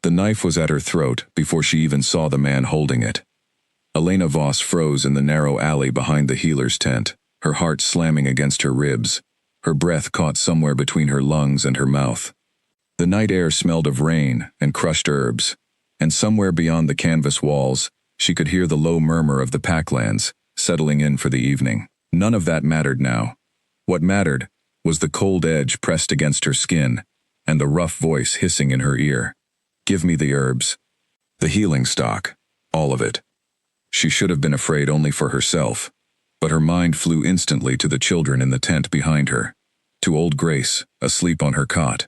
The knife was at her throat before she even saw the man holding it. Elena Voss froze in the narrow alley behind the healer's tent, her heart slamming against her ribs, her breath caught somewhere between her lungs and her mouth. The night air smelled of rain and crushed herbs, and somewhere beyond the canvas walls, she could hear the low murmur of the packlands, settling in for the evening. None of that mattered now. What mattered was the cold edge pressed against her skin, and the rough voice hissing in her ear. Give me the herbs. The healing stock. All of it. She should have been afraid only for herself, but her mind flew instantly to the children in the tent behind her, to old Grace, asleep on her cot,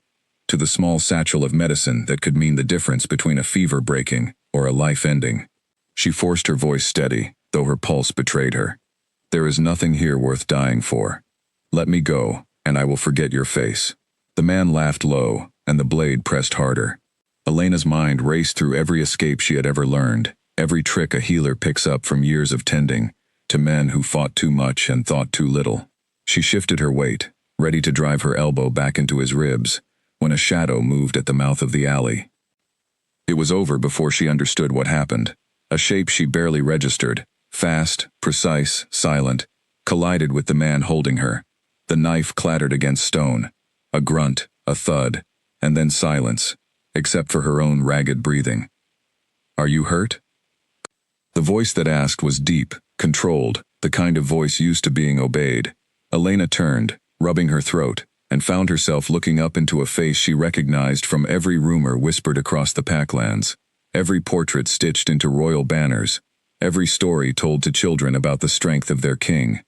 to the small satchel of medicine that could mean the difference between a fever breaking or a life ending. She forced her voice steady, though her pulse betrayed her. There is nothing here worth dying for. Let me go, and I will forget your face. The man laughed low, and the blade pressed harder. Elena's mind raced through every escape she had ever learned, every trick a healer picks up from years of tending, to men who fought too much and thought too little. She shifted her weight, ready to drive her elbow back into his ribs, when a shadow moved at the mouth of the alley. It was over before she understood what happened. A shape she barely registered, fast, precise, silent, collided with the man holding her. The knife clattered against stone. A grunt, a thud, and then silence, except for her own ragged breathing. Are you hurt? The voice that asked was deep, controlled, the kind of voice used to being obeyed. Elena turned, rubbing her throat, and found herself looking up into a face she recognized from every rumor whispered across the packlands, every portrait stitched into royal banners, every story told to children about the strength of their king.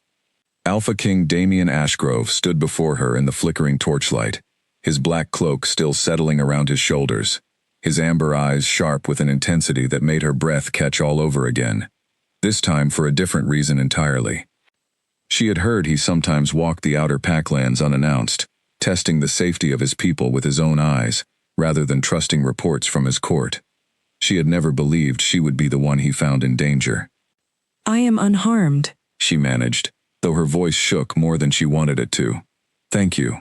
Alpha King Damien Ashgrove stood before her in the flickering torchlight, his black cloak still settling around his shoulders, his amber eyes sharp with an intensity that made her breath catch all over again, this time for a different reason entirely. She had heard he sometimes walked the outer packlands unannounced, testing the safety of his people with his own eyes, rather than trusting reports from his court. She had never believed she would be the one he found in danger. I am unharmed, she managed, though her voice shook more than she wanted it to. Thank you.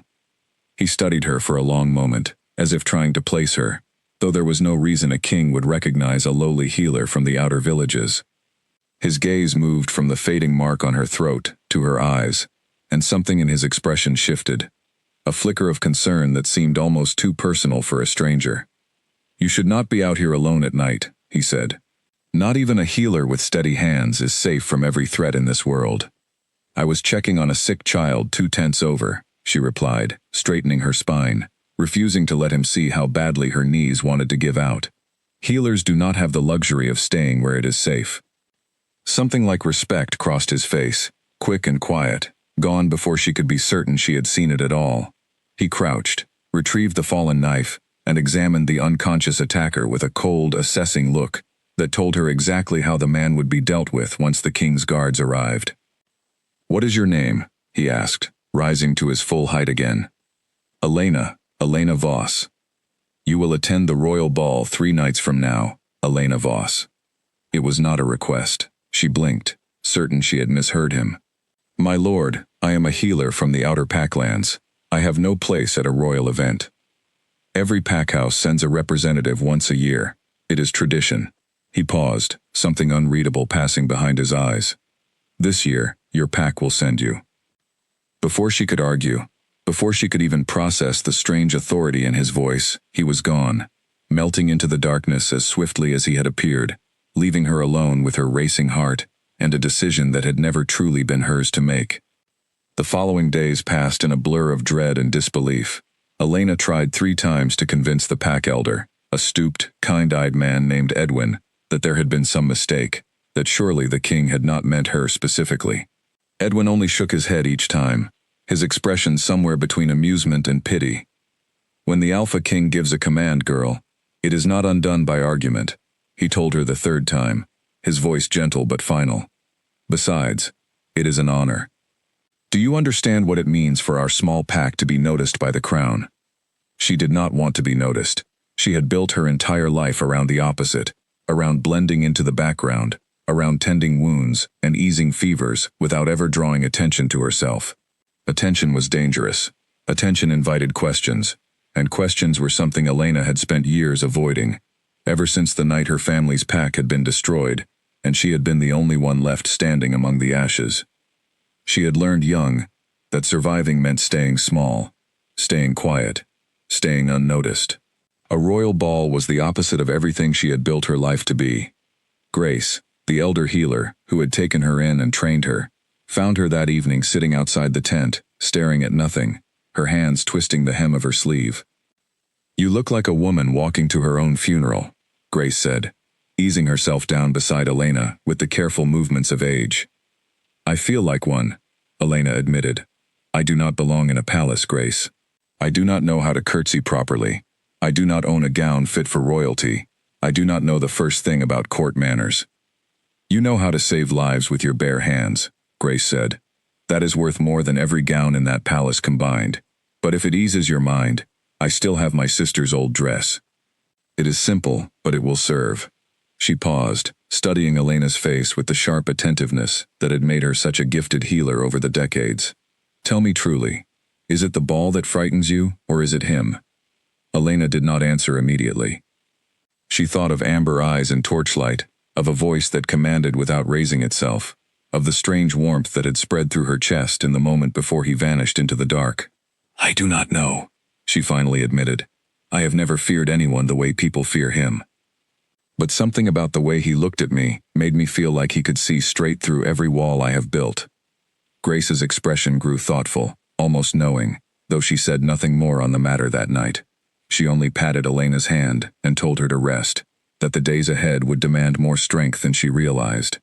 He studied her for a long moment, as if trying to place her, though there was no reason a king would recognize a lowly healer from the outer villages. His gaze moved from the fading mark on her throat to her eyes, and something in his expression shifted, a flicker of concern that seemed almost too personal for a stranger. You should not be out here alone at night, he said. Not even a healer with steady hands is safe from every threat in this world. I was checking on a sick child 2 tents over, she replied, straightening her spine, refusing to let him see how badly her knees wanted to give out. Healers do not have the luxury of staying where it is safe. Something like respect crossed his face, quick and quiet, gone before she could be certain she had seen it at all. He crouched, retrieved the fallen knife, and examined the unconscious attacker with a cold, assessing look that told her exactly how the man would be dealt with once the king's guards arrived. What is your name? He asked, rising to his full height again. Elena Voss. You will attend the royal ball 3 nights from now, Elena Voss. It was not a request. She blinked, certain she had misheard him. My lord, I am a healer from the outer packlands. I have no place at a royal event. Every packhouse sends a representative once a year. It is tradition. He paused, something unreadable passing behind his eyes. This year, your pack will send you. Before she could argue, before she could even process the strange authority in his voice, he was gone, melting into the darkness as swiftly as he had appeared, leaving her alone with her racing heart and a decision that had never truly been hers to make. The following days passed in a blur of dread and disbelief. Elena tried 3 times to convince the pack elder, a stooped, kind-eyed man named Edwin, that there had been some mistake, that surely the king had not meant her specifically. Edwin only shook his head each time, his expression somewhere between amusement and pity. When the Alpha King gives a command, girl, it is not undone by argument, he told her the 3rd time, his voice gentle but final. Besides, it is an honor. Do you understand what it means for our small pack to be noticed by the crown? She did not want to be noticed. She had built her entire life around the opposite, around blending into the background, around tending wounds and easing fevers without ever drawing attention to herself. Attention was dangerous. Attention invited questions, and questions were something Elena had spent years avoiding, ever since the night her family's pack had been destroyed, and she had been the only one left standing among the ashes. She had learned young that surviving meant staying small, staying quiet, staying unnoticed. A royal ball was the opposite of everything she had built her life to be. Grace, the elder healer, who had taken her in and trained her, found her that evening sitting outside the tent, staring at nothing, her hands twisting the hem of her sleeve. "You look like a woman walking to her own funeral," Grace said, easing herself down beside Elena with the careful movements of age. "I feel like one," Elena admitted. "I do not belong in a palace, Grace. I do not know how to curtsy properly. I do not own a gown fit for royalty. I do not know the first thing about court manners." "You know how to save lives with your bare hands," Grace said. "That is worth more than every gown in that palace combined. But if it eases your mind, I still have my sister's old dress. It is simple, but it will serve." She paused, studying Elena's face with the sharp attentiveness that had made her such a gifted healer over the decades. "Tell me truly, is it the ball that frightens you, or is it him?" Elena did not answer immediately. She thought of amber eyes and torchlight, of a voice that commanded without raising itself, of the strange warmth that had spread through her chest in the moment before he vanished into the dark. "I do not know," she finally admitted. "I have never feared anyone the way people fear him. But something about the way he looked at me made me feel like he could see straight through every wall I have built." Grace's expression grew thoughtful, almost knowing, though she said nothing more on the matter that night. She only patted Elena's hand and told her to rest, that the days ahead would demand more strength than she realized.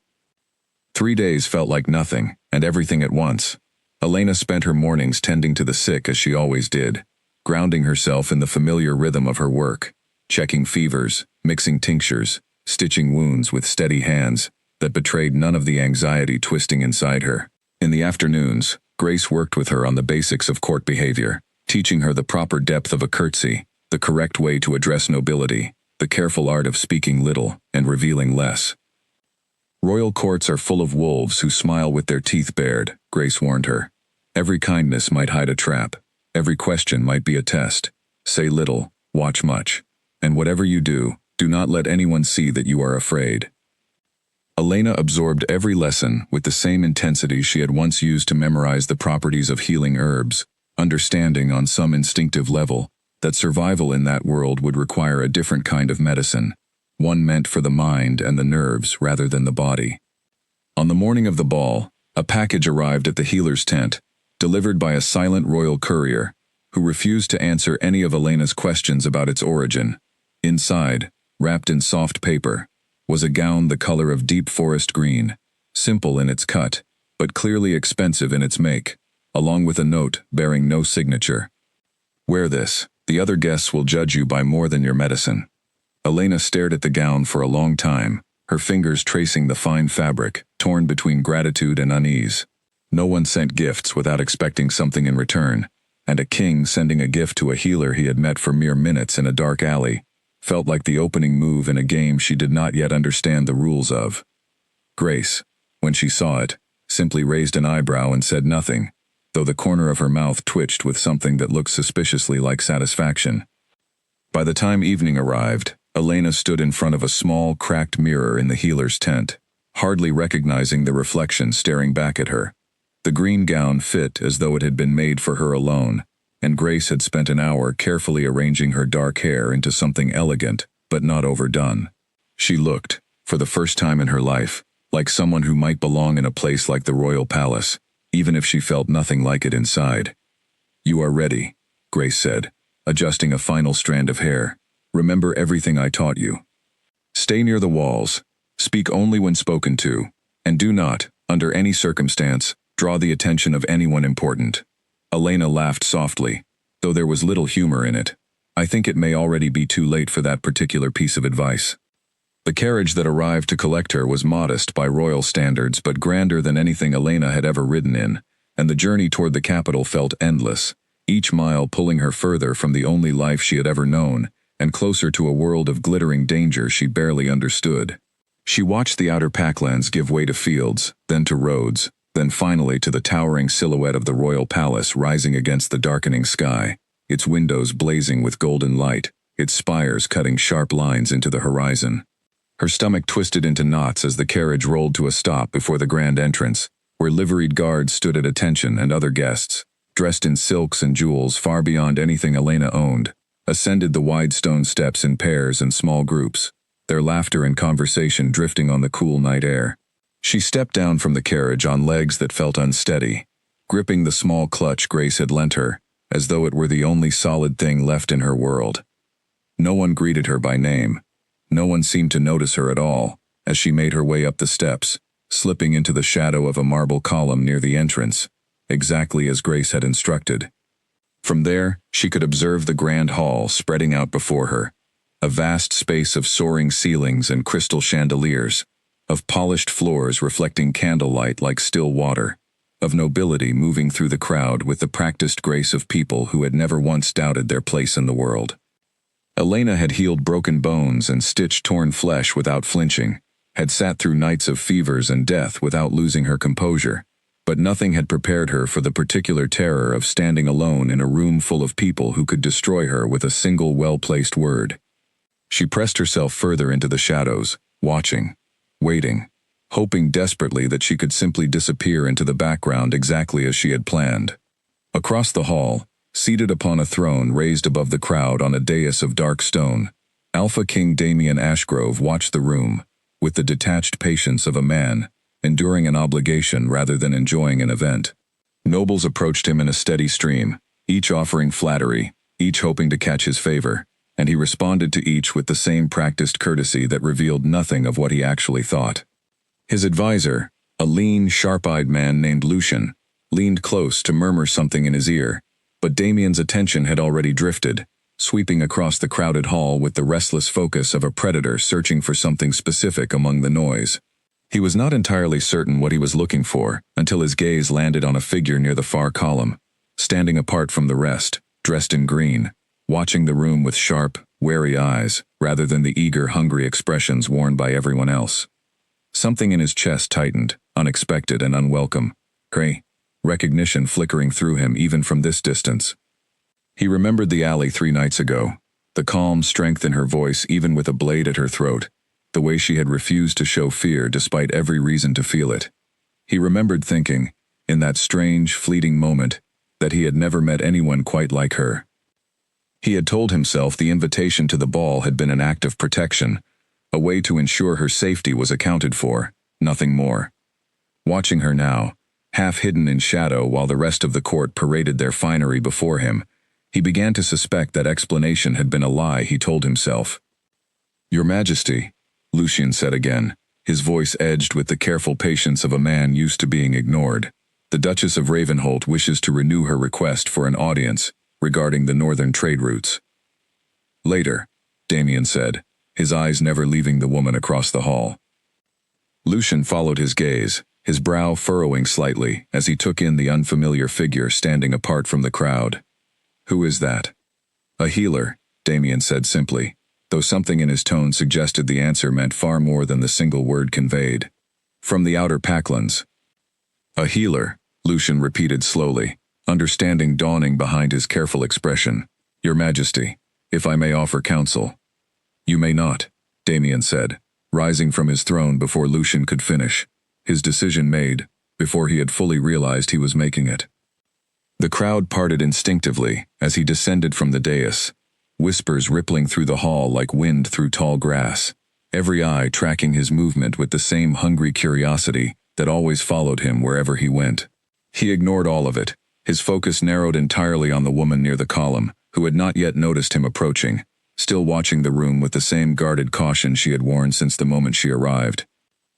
3 days felt like nothing, and everything at once. Elena spent her mornings tending to the sick as she always did, grounding herself in the familiar rhythm of her work, checking fevers, mixing tinctures, stitching wounds with steady hands that betrayed none of the anxiety twisting inside her. In the afternoons, Grace worked with her on the basics of court behavior, teaching her the proper depth of a curtsy, the correct way to address nobility, the careful art of speaking little and revealing less. "Royal courts are full of wolves who smile with their teeth bared," Grace warned her. "Every kindness might hide a trap. Every question might be a test. Say little, watch much. And whatever you do, do not let anyone see that you are afraid." Elena absorbed every lesson with the same intensity she had once used to memorize the properties of healing herbs, understanding on some instinctive level that survival in that world would require a different kind of medicine, one meant for the mind and the nerves rather than the body. On the morning of the ball, a package arrived at the healer's tent, delivered by a silent royal courier, who refused to answer any of Elena's questions about its origin. Inside, wrapped in soft paper, was a gown the color of deep forest green, simple in its cut, but clearly expensive in its make, along with a note bearing no signature. "Wear this. The other guests will judge you by more than your medicine." Elena stared at the gown for a long time, her fingers tracing the fine fabric, torn between gratitude and unease. No one sent gifts without expecting something in return, and a king sending a gift to a healer he had met for mere minutes in a dark alley felt like the opening move in a game she did not yet understand the rules of. Grace, when she saw it, simply raised an eyebrow and said nothing, though the corner of her mouth twitched with something that looked suspiciously like satisfaction. By the time evening arrived, Elena stood in front of a small, cracked mirror in the healer's tent, hardly recognizing the reflection staring back at her. The green gown fit as though it had been made for her alone, and Grace had spent an hour carefully arranging her dark hair into something elegant, but not overdone. She looked, for the first time in her life, like someone who might belong in a place like the royal palace, even if she felt nothing like it inside. "You are ready," Grace said, adjusting a final strand of hair. "Remember everything I taught you. Stay near the walls, speak only when spoken to, and do not, under any circumstance, draw the attention of anyone important." Elena laughed softly, though there was little humor in it. "I think it may already be too late for that particular piece of advice." The carriage that arrived to collect her was modest by royal standards but grander than anything Elena had ever ridden in, and the journey toward the capital felt endless, each mile pulling her further from the only life she had ever known, and closer to a world of glittering danger she barely understood. She watched the outer packlands give way to fields, then to roads, then finally to the towering silhouette of the royal palace rising against the darkening sky, its windows blazing with golden light, its spires cutting sharp lines into the horizon. Her stomach twisted into knots as the carriage rolled to a stop before the grand entrance, where liveried guards stood at attention and other guests, dressed in silks and jewels far beyond anything Elena owned, ascended the wide stone steps in pairs and small groups, their laughter and conversation drifting on the cool night air. She stepped down from the carriage on legs that felt unsteady, gripping the small clutch Grace had lent her, as though it were the only solid thing left in her world. No one greeted her by name. No one seemed to notice her at all, as she made her way up the steps, slipping into the shadow of a marble column near the entrance, exactly as Grace had instructed. From there, she could observe the grand hall spreading out before her, a vast space of soaring ceilings and crystal chandeliers, of polished floors reflecting candlelight like still water, of nobility moving through the crowd with the practiced grace of people who had never once doubted their place in the world. Elena had healed broken bones and stitched torn flesh without flinching, had sat through nights of fevers and death without losing her composure, but nothing had prepared her for the particular terror of standing alone in a room full of people who could destroy her with a single well-placed word. She pressed herself further into the shadows, watching, waiting, hoping desperately that she could simply disappear into the background exactly as she had planned. Across the hall, seated upon a throne raised above the crowd on a dais of dark stone, Alpha King Damien Ashgrove watched the room, with the detached patience of a man, enduring an obligation rather than enjoying an event. Nobles approached him in a steady stream, each offering flattery, each hoping to catch his favor, and he responded to each with the same practiced courtesy that revealed nothing of what he actually thought. His advisor, a lean, sharp-eyed man named Lucian, leaned close to murmur something in his ear, but Damien's attention had already drifted, sweeping across the crowded hall with the restless focus of a predator searching for something specific among the noise. He was not entirely certain what he was looking for until his gaze landed on a figure near the far column, standing apart from the rest, dressed in green, watching the room with sharp, wary eyes rather than the eager, hungry expressions worn by everyone else. Something in his chest tightened, unexpected and unwelcome. Recognition flickering through him even from this distance. He remembered the alley 3 nights ago, the calm strength in her voice even with a blade at her throat, the way she had refused to show fear despite every reason to feel it. He remembered thinking, in that strange, fleeting moment, that he had never met anyone quite like her. He had told himself the invitation to the ball had been an act of protection, a way to ensure her safety was accounted for, nothing more. Watching her now, half hidden in shadow while the rest of the court paraded their finery before him, he began to suspect that explanation had been a lie he told himself. "Your Majesty," Lucian said again, his voice edged with the careful patience of a man used to being ignored. "The Duchess of Ravenholt wishes to renew her request for an audience regarding the northern trade routes." "Later," Damien said, his eyes never leaving the woman across the hall. Lucian followed his gaze, his brow furrowing slightly as he took in the unfamiliar figure standing apart from the crowd. "Who is that?" "A healer," Damien said simply, though something in his tone suggested the answer meant far more than the single word conveyed. "From the outer Packlands." "A healer," Lucian repeated slowly, understanding dawning behind his careful expression. "Your Majesty, if I may offer counsel." "You may not," Damien said, rising from his throne before Lucian could finish, his decision made, before he had fully realized he was making it. The crowd parted instinctively as he descended from the dais, whispers rippling through the hall like wind through tall grass, every eye tracking his movement with the same hungry curiosity that always followed him wherever he went. He ignored all of it, his focus narrowed entirely on the woman near the column, who had not yet noticed him approaching, still watching the room with the same guarded caution she had worn since the moment she arrived.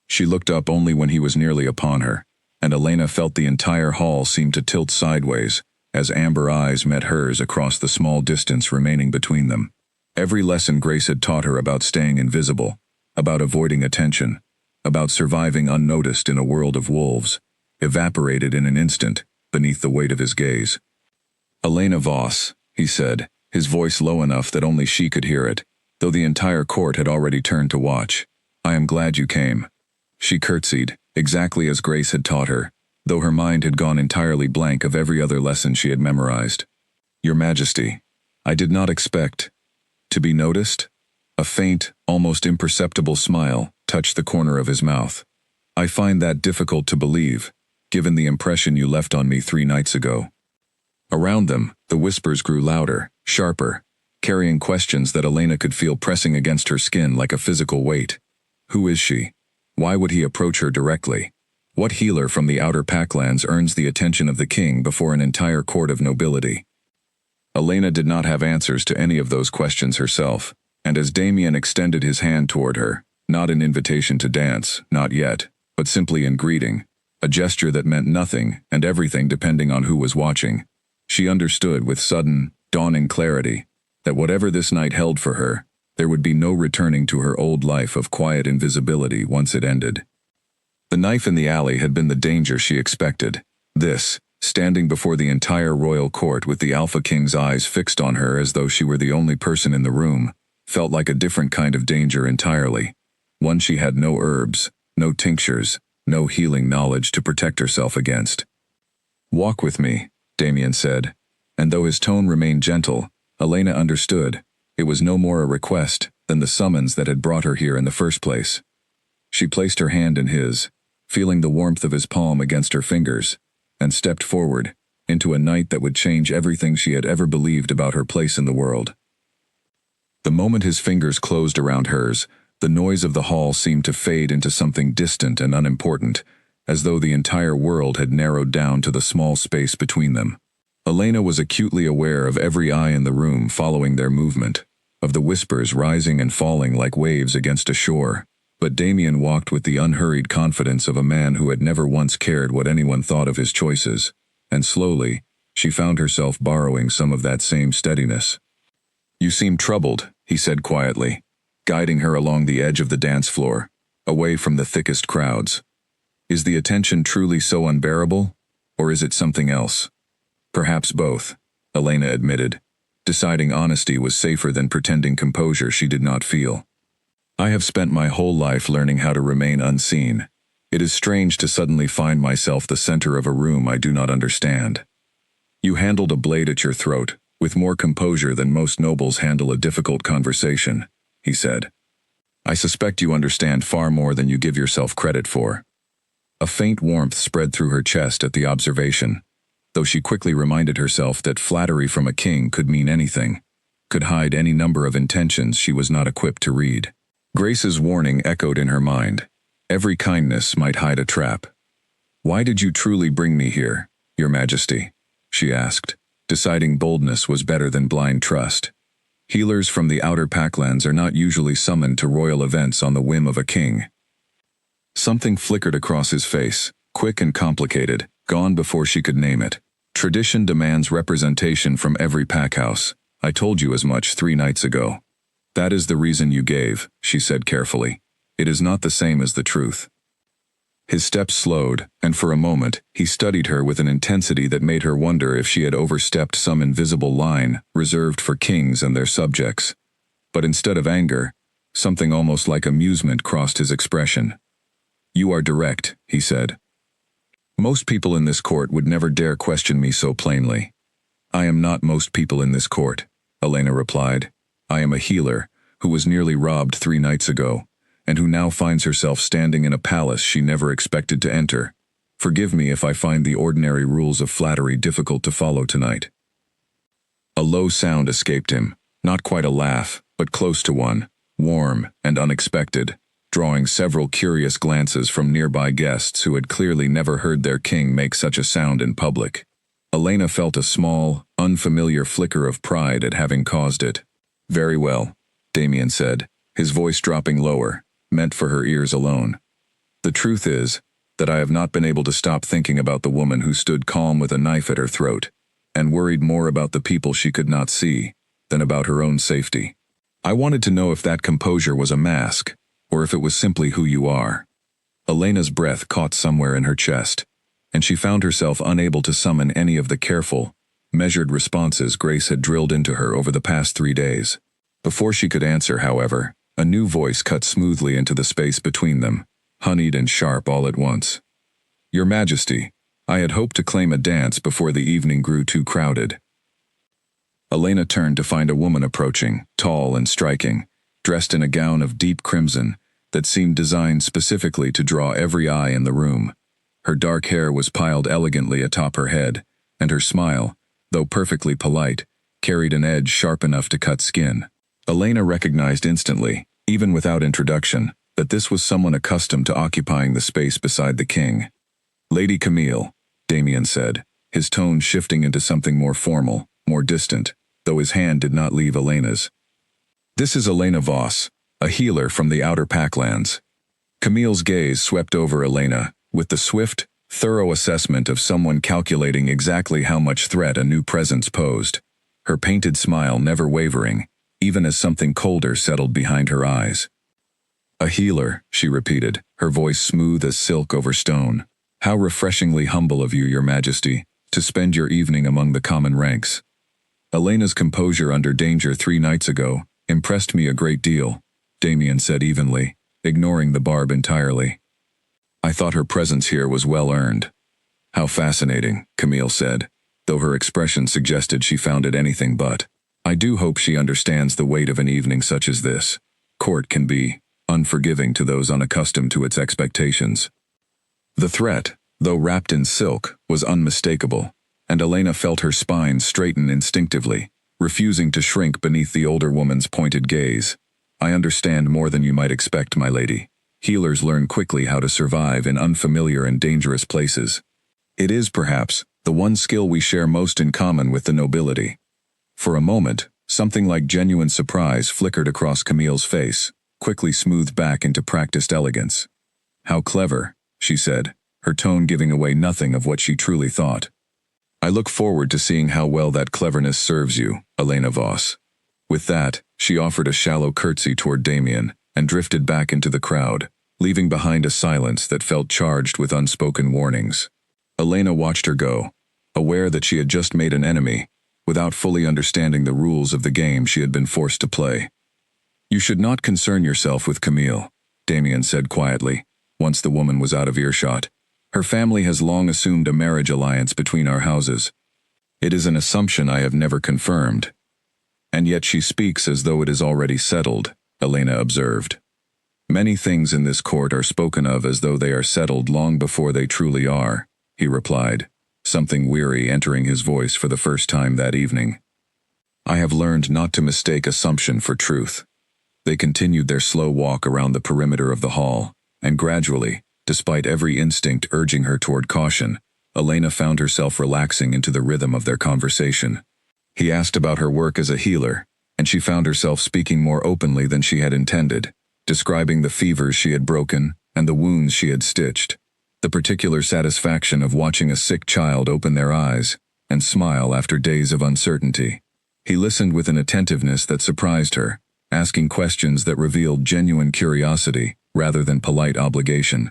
She looked up only when he was nearly upon her, and Elena felt the entire hall seem to tilt sideways as amber eyes met hers across the small distance remaining between them. Every lesson Grace had taught her about staying invisible, about avoiding attention, about surviving unnoticed in a world of wolves, evaporated in an instant beneath the weight of his gaze. "Elena Voss," he said, his voice low enough that only she could hear it, though the entire court had already turned to watch. "I am glad you came." She curtsied, exactly as Grace had taught her, though her mind had gone entirely blank of every other lesson she had memorized. "Your Majesty, I did not expect..." To be noticed? A faint, almost imperceptible smile touched the corner of his mouth. I find that difficult to believe, given the impression you left on me 3 nights ago. Around them, the whispers grew louder, sharper, carrying questions that Elena could feel pressing against her skin like a physical weight. Who is she? Why would he approach her directly? What healer from the outer Packlands earns the attention of the king before an entire court of nobility? Elena did not have answers to any of those questions herself, and as Damien extended his hand toward her, not an invitation to dance, not yet, but simply in greeting, a gesture that meant nothing and everything depending on who was watching, she understood with sudden, dawning clarity that whatever this night held for her, there would be no returning to her old life of quiet invisibility once it ended. The knife in the alley had been the danger she expected. This, standing before the entire royal court with the Alpha King's eyes fixed on her as though she were the only person in the room, felt like a different kind of danger entirely. One she had no herbs, no tinctures, no healing knowledge to protect herself against. "Walk with me," Damien said, and though his tone remained gentle, Elena understood it was no more a request than the summons that had brought her here in the first place. She placed her hand in his, feeling the warmth of his palm against her fingers, and stepped forward, into a night that would change everything she had ever believed about her place in the world. The moment his fingers closed around hers, the noise of the hall seemed to fade into something distant and unimportant, as though the entire world had narrowed down to the small space between them. Elena was acutely aware of every eye in the room following their movement, of the whispers rising and falling like waves against a shore, but Damien walked with the unhurried confidence of a man who had never once cared what anyone thought of his choices, and slowly, she found herself borrowing some of that same steadiness. "You seem troubled," he said quietly, guiding her along the edge of the dance floor, away from the thickest crowds. "Is the attention truly so unbearable, or is it something else?" "Perhaps both," Elena admitted, deciding honesty was safer than pretending composure she did not feel. "I have spent my whole life learning how to remain unseen. It is strange to suddenly find myself the center of a room I do not understand." "You handled a blade at your throat, with more composure than most nobles handle a difficult conversation," he said. "I suspect you understand far more than you give yourself credit for." A faint warmth spread through her chest at the observation, though she quickly reminded herself that flattery from a king could mean anything, could hide any number of intentions she was not equipped to read. Grace's warning echoed in her mind. Every kindness might hide a trap. "Why did you truly bring me here, Your Majesty?" she asked, deciding boldness was better than blind trust. Healers from the outer Packlands are not usually summoned to royal events on the whim of a king. Something flickered across his face, quick and complicated, gone before she could name it. "Tradition demands representation from every packhouse. I told you as much 3 nights ago." "That is the reason you gave," she said carefully. "It is not the same as the truth." His steps slowed, and for a moment, he studied her with an intensity that made her wonder if she had overstepped some invisible line reserved for kings and their subjects. But instead of anger, something almost like amusement crossed his expression. "You are direct," he said. "Most people in this court would never dare question me so plainly." "I am not most people in this court," Elena replied. "I am a healer, who was nearly robbed 3 nights ago, and who now finds herself standing in a palace she never expected to enter. Forgive me if I find the ordinary rules of flattery difficult to follow tonight." A low sound escaped him, not quite a laugh, but close to one, warm and unexpected, drawing several curious glances from nearby guests who had clearly never heard their king make such a sound in public. Elena felt a small, unfamiliar flicker of pride at having caused it. "Very well," Damien said, his voice dropping lower, meant for her ears alone. "The truth is that I have not been able to stop thinking about the woman who stood calm with a knife at her throat, and worried more about the people she could not see than about her own safety. I wanted to know if that composure was a mask, or if it was simply who you are." Elena's breath caught somewhere in her chest, and she found herself unable to summon any of the careful, measured responses Grace had drilled into her over the past 3 days. Before she could answer, however, a new voice cut smoothly into the space between them, honeyed and sharp all at once. "Your Majesty, I had hoped to claim a dance before the evening grew too crowded." Elena turned to find a woman approaching, tall and striking, dressed in a gown of deep crimson that seemed designed specifically to draw every eye in the room. Her dark hair was piled elegantly atop her head, and her smile, though perfectly polite, carried an edge sharp enough to cut skin. Elena recognized instantly, even without introduction, that this was someone accustomed to occupying the space beside the king. "Lady Camille," Damien said, his tone shifting into something more formal, more distant, though his hand did not leave Elena's. "This is Elena Voss, a healer from the Outer Packlands." Camille's gaze swept over Elena, with the swift, thorough assessment of someone calculating exactly how much threat a new presence posed, her painted smile never wavering, even as something colder settled behind her eyes. "A healer," she repeated, her voice smooth as silk over stone. "How refreshingly humble of you, Your Majesty, to spend your evening among the common ranks." Elena's composure under danger 3 nights ago impressed me a great deal, Damien said evenly, ignoring the barb entirely. "I thought her presence here was well earned." "How fascinating," Camille said, though her expression suggested she found it anything but. "I do hope she understands the weight of an evening such as this. Court can be unforgiving to those unaccustomed to its expectations." The threat, though wrapped in silk, was unmistakable, and Elena felt her spine straighten instinctively, refusing to shrink beneath the older woman's pointed gaze. "I understand more than you might expect, my lady. Healers learn quickly how to survive in unfamiliar and dangerous places. It is, perhaps, the one skill we share most in common with the nobility." For a moment, something like genuine surprise flickered across Camille's face, quickly smoothed back into practiced elegance. "How clever," she said, her tone giving away nothing of what she truly thought. "I look forward to seeing how well that cleverness serves you, Elena Voss." With that, she offered a shallow curtsy toward Damien, and drifted back into the crowd, leaving behind a silence that felt charged with unspoken warnings. Elena watched her go, aware that she had just made an enemy, without fully understanding the rules of the game she had been forced to play. "You should not concern yourself with Camille," Damien said quietly, once the woman was out of earshot. "Her family has long assumed a marriage alliance between our houses. It is an assumption I have never confirmed." "And yet she speaks as though it is already settled," Elena observed. "Many things in this court are spoken of as though they are settled long before they truly are," he replied, something weary entering his voice for the first time that evening. "I have learned not to mistake assumption for truth." They continued their slow walk around the perimeter of the hall, and gradually, despite every instinct urging her toward caution, Elena found herself relaxing into the rhythm of their conversation. He asked about her work as a healer, and she found herself speaking more openly than she had intended, describing the fevers she had broken and the wounds she had stitched, the particular satisfaction of watching a sick child open their eyes and smile after days of uncertainty. He listened with an attentiveness that surprised her, asking questions that revealed genuine curiosity rather than polite obligation.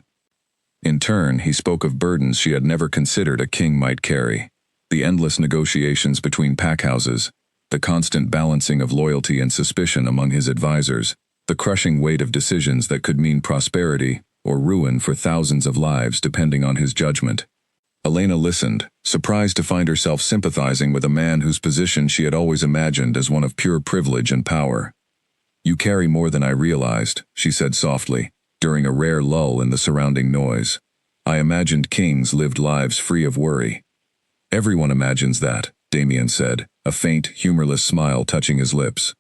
In turn, he spoke of burdens she had never considered a king might carry: the endless negotiations between packhouses, the constant balancing of loyalty and suspicion among his advisors, the crushing weight of decisions that could mean prosperity or ruin for thousands of lives depending on his judgment. Elena listened, surprised to find herself sympathizing with a man whose position she had always imagined as one of pure privilege and power. "You carry more than I realized," she said softly, during a rare lull in the surrounding noise. "I imagined kings lived lives free of worry." "Everyone imagines that," Damien said, a faint, humorless smile touching his lips.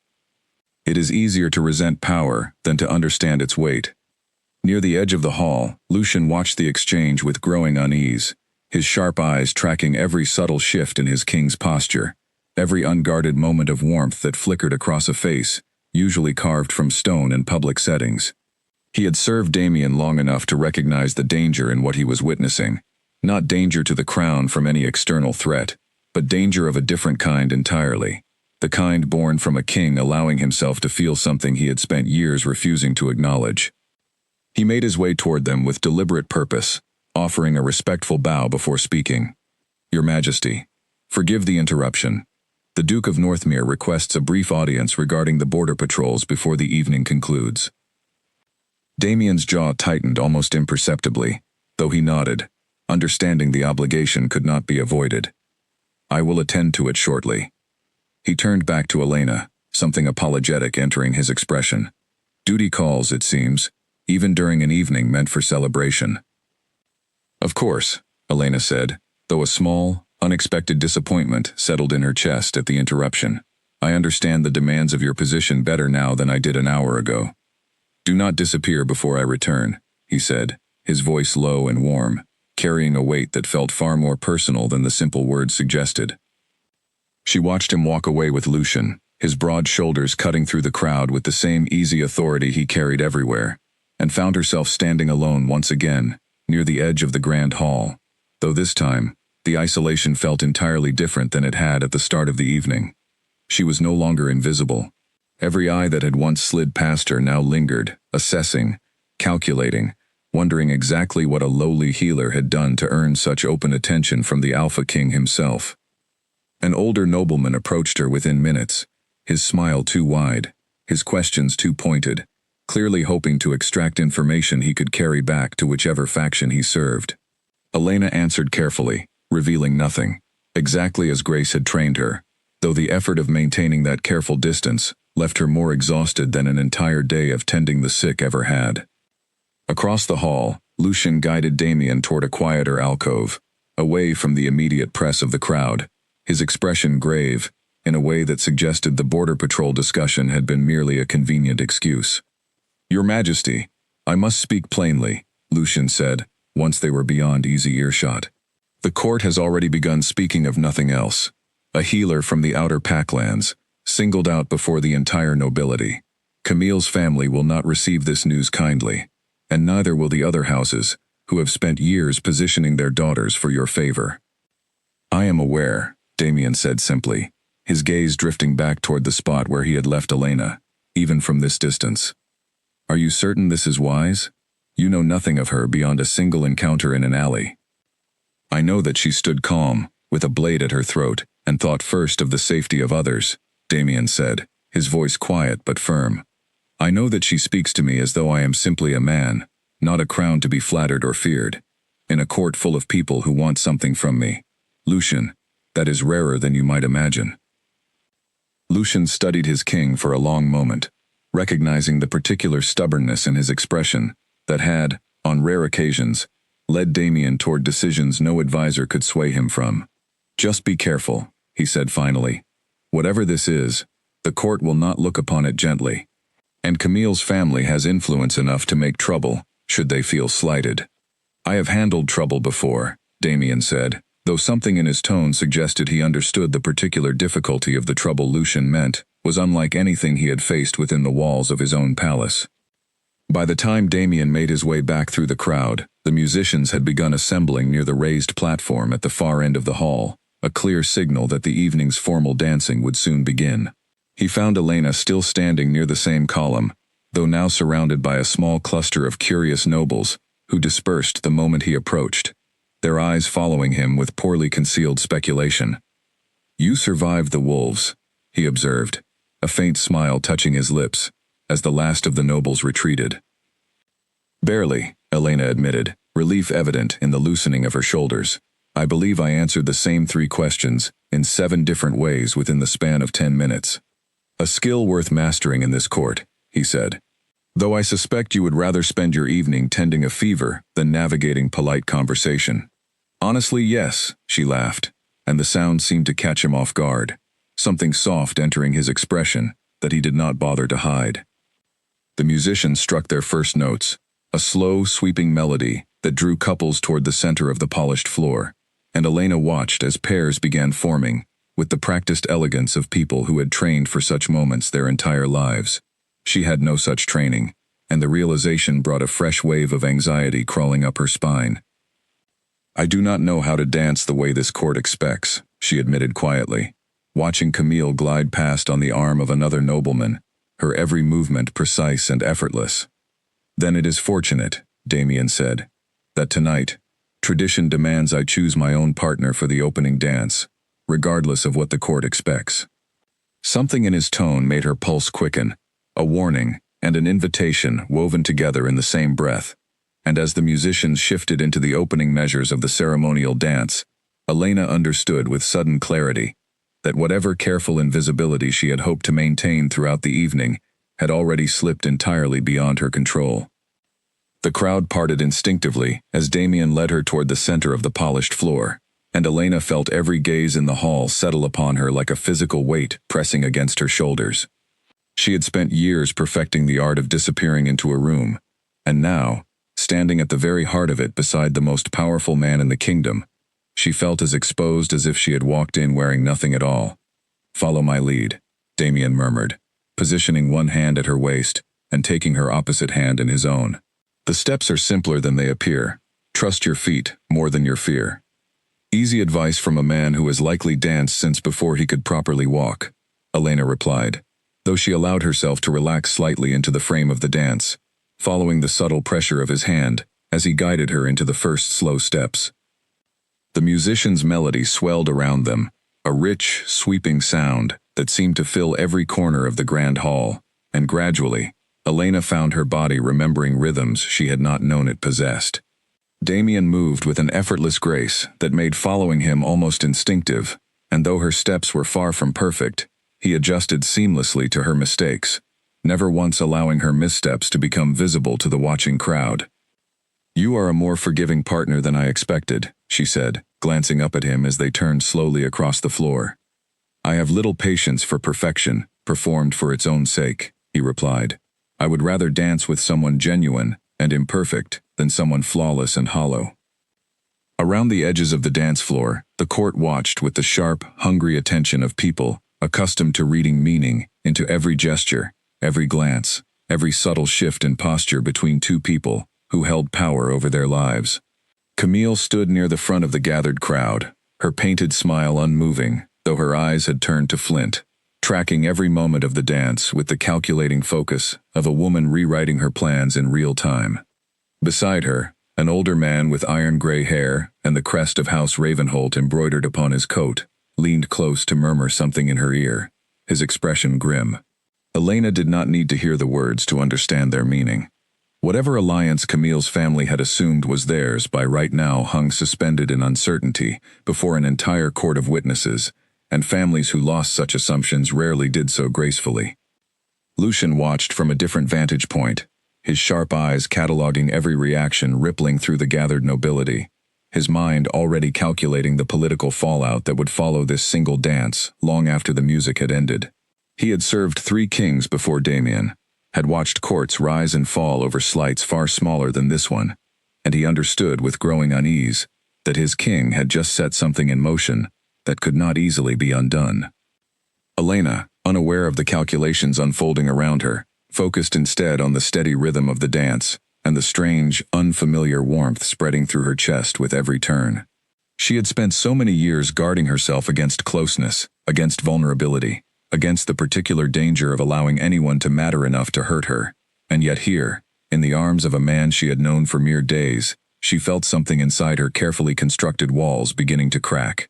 "It is easier to resent power than to understand its weight." Near the edge of the hall, Lucian watched the exchange with growing unease, his sharp eyes tracking every subtle shift in his king's posture, every unguarded moment of warmth that flickered across a face, usually carved from stone in public settings. He had served Damien long enough to recognize the danger in what he was witnessing. Not danger to the crown from any external threat, but danger of a different kind entirely. The kind born from a king allowing himself to feel something he had spent years refusing to acknowledge. He made his way toward them with deliberate purpose, offering a respectful bow before speaking. "Your Majesty, forgive the interruption. The Duke of Northmere requests a brief audience regarding the border patrols before the evening concludes." Damien's jaw tightened almost imperceptibly, though he nodded, understanding the obligation could not be avoided. "I will attend to it shortly." He turned back to Elena, something apologetic entering his expression. Duty calls, it seems, even during an evening meant for celebration. Of course, Elena said, though a small, unexpected disappointment settled in her chest at the interruption. I understand the demands of your position better now than I did an hour ago. Do not disappear before I return, he said, his voice low and warm, carrying a weight that felt far more personal than the simple words suggested. She watched him walk away with Lucian, his broad shoulders cutting through the crowd with the same easy authority he carried everywhere, and found herself standing alone once again, near the edge of the grand hall, though this time, the isolation felt entirely different than it had at the start of the evening. She was no longer invisible. Every eye that had once slid past her now lingered, assessing, calculating, wondering exactly what a lowly healer had done to earn such open attention from the Alpha King himself. An older nobleman approached her within minutes, his smile too wide, his questions too pointed, clearly hoping to extract information he could carry back to whichever faction he served. Elena answered carefully, revealing nothing, exactly as Grace had trained her, though the effort of maintaining that careful distance left her more exhausted than an entire day of tending the sick ever had. Across the hall, Lucian guided Damien toward a quieter alcove, away from the immediate press of the crowd, his expression grave, in a way that suggested the border patrol discussion had been merely a convenient excuse. Your Majesty, I must speak plainly, Lucian said, once they were beyond easy earshot. The court has already begun speaking of nothing else. A healer from the outer Packlands, singled out before the entire nobility. Camille's family will not receive this news kindly, and neither will the other houses, who have spent years positioning their daughters for your favor. I am aware, Damien said simply, his gaze drifting back toward the spot where he had left Elena, even from this distance. Are you certain this is wise? You know nothing of her beyond a single encounter in an alley. I know that she stood calm, with a blade at her throat, and thought first of the safety of others, Damien said, his voice quiet but firm. I know that she speaks to me as though I am simply a man, not a crown to be flattered or feared, in a court full of people who want something from me. Lucian, that is rarer than you might imagine. Lucian studied his king for a long moment, recognizing the particular stubbornness in his expression that had, on rare occasions, led Damien toward decisions no advisor could sway him from. Just be careful, he said finally. Whatever this is, the court will not look upon it gently. And Camille's family has influence enough to make trouble, should they feel slighted. I have handled trouble before, Damien said, though something in his tone suggested he understood the particular difficulty of the trouble Lucian meant was unlike anything he had faced within the walls of his own palace. By the time Damien made his way back through the crowd, the musicians had begun assembling near the raised platform at the far end of the hall, a clear signal that the evening's formal dancing would soon begin. He found Elena still standing near the same column, though now surrounded by a small cluster of curious nobles, who dispersed the moment he approached, their eyes following him with poorly concealed speculation. You survived the wolves, he observed, a faint smile touching his lips, as the last of the nobles retreated. Barely, Elena admitted, relief evident in the loosening of her shoulders. I believe I answered the same 3 questions, in 7 different ways within the span of 10 minutes. A skill worth mastering in this court, he said. Though I suspect you would rather spend your evening tending a fever than navigating polite conversation. Honestly, yes, she laughed, and the sound seemed to catch him off guard, something soft entering his expression that he did not bother to hide. The musicians struck their first notes, a slow, sweeping melody that drew couples toward the center of the polished floor, and Elena watched as pairs began forming, with the practiced elegance of people who had trained for such moments their entire lives. She had no such training, and the realization brought a fresh wave of anxiety crawling up her spine. I do not know how to dance the way this court expects, she admitted quietly, watching Camille glide past on the arm of another nobleman, her every movement precise and effortless. Then it is fortunate, Damien said, that tonight, tradition demands I choose my own partner for the opening dance, regardless of what the court expects. Something in his tone made her pulse quicken, a warning and an invitation woven together in the same breath, and as the musicians shifted into the opening measures of the ceremonial dance, Elena understood with sudden clarity. that whatever careful invisibility she had hoped to maintain throughout the evening had already slipped entirely beyond her control. The crowd parted instinctively as Damien led her toward the center of the polished floor, and Elena felt every gaze in the hall settle upon her like a physical weight pressing against her shoulders. She had spent years perfecting the art of disappearing into a room, and now, standing at the very heart of it beside the most powerful man in the kingdom, she felt as exposed as if she had walked in wearing nothing at all. "Follow my lead," Damien murmured, positioning one hand at her waist and taking her opposite hand in his own. "The steps are simpler than they appear. Trust your feet more than your fear." Easy advice from a man who has likely danced since before he could properly walk, Elena replied, though she allowed herself to relax slightly into the frame of the dance, following the subtle pressure of his hand as he guided her into the first slow steps. The musician's melody swelled around them, a rich, sweeping sound that seemed to fill every corner of the grand hall, and gradually, Elena found her body remembering rhythms she had not known it possessed. Damien moved with an effortless grace that made following him almost instinctive, and though her steps were far from perfect, he adjusted seamlessly to her mistakes, never once allowing her missteps to become visible to the watching crowd. "You are a more forgiving partner than I expected," she said, glancing up at him as they turned slowly across the floor. "I have little patience for perfection, performed for its own sake," he replied. "I would rather dance with someone genuine and imperfect than someone flawless and hollow." Around the edges of the dance floor, the court watched with the sharp, hungry attention of people accustomed to reading meaning into every gesture, every glance, every subtle shift in posture between two people who held power over their lives. Camille stood near the front of the gathered crowd, her painted smile unmoving, though her eyes had turned to flint, tracking every moment of the dance with the calculating focus of a woman rewriting her plans in real time. Beside her, an older man with iron-gray hair and the crest of House Ravenholt embroidered upon his coat leaned close to murmur something in her ear, his expression grim. Elena did not need to hear the words to understand their meaning. Whatever alliance Camille's family had assumed was theirs by right now hung suspended in uncertainty before an entire court of witnesses, and families who lost such assumptions rarely did so gracefully. Lucian watched from a different vantage point, his sharp eyes cataloging every reaction rippling through the gathered nobility, his mind already calculating the political fallout that would follow this single dance long after the music had ended. He had served 3 kings before Damien, had watched courts rise and fall over slights far smaller than this one, and he understood with growing unease that his king had just set something in motion that could not easily be undone. Elena, unaware of the calculations unfolding around her, focused instead on the steady rhythm of the dance and the strange, unfamiliar warmth spreading through her chest with every turn. She had spent so many years guarding herself against closeness, against vulnerability, against the particular danger of allowing anyone to matter enough to hurt her, and yet here, in the arms of a man she had known for mere days, she felt something inside her carefully constructed walls beginning to crack.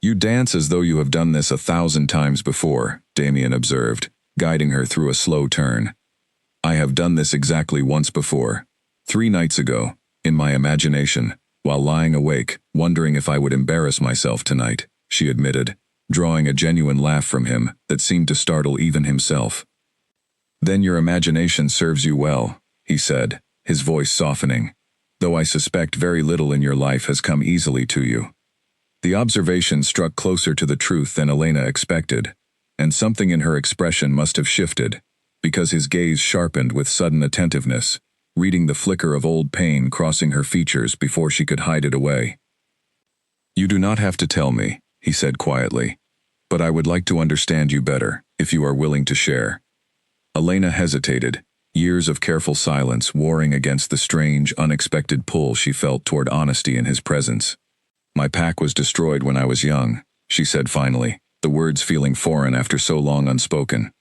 "You dance as though you have done this 1,000 times before," Damien observed, guiding her through a slow turn. "I have done this exactly once before, 3 nights ago, in my imagination, while lying awake, wondering if I would embarrass myself tonight," she admitted, drawing a genuine laugh from him that seemed to startle even himself. "Then your imagination serves you well," he said, his voice softening, "though I suspect very little in your life has come easily to you." The observation struck closer to the truth than Elena expected, and something in her expression must have shifted, because his gaze sharpened with sudden attentiveness, reading the flicker of old pain crossing her features before she could hide it away. "You do not have to tell me," he said quietly, "but I would like to understand you better, if you are willing to share." Elena hesitated, years of careful silence warring against the strange, unexpected pull she felt toward honesty in his presence. "My pack was destroyed when I was young," she said finally, the words feeling foreign after so long unspoken.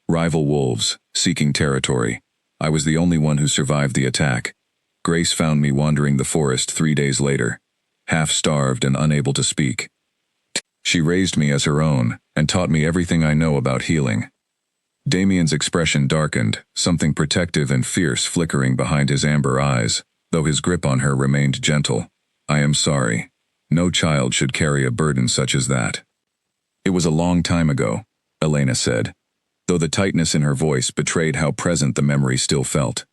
"Rival wolves, seeking territory. I was the only one who survived the attack. Grace found me wandering the forest 3 days later, half-starved and unable to speak. She raised me as her own and taught me everything I know about healing." Damien's expression darkened, something protective and fierce flickering behind his amber eyes, though his grip on her remained gentle. "I am sorry. No child should carry a burden such as that." It was a long time ago, Elena said, though the tightness in her voice betrayed how present the memory still felt.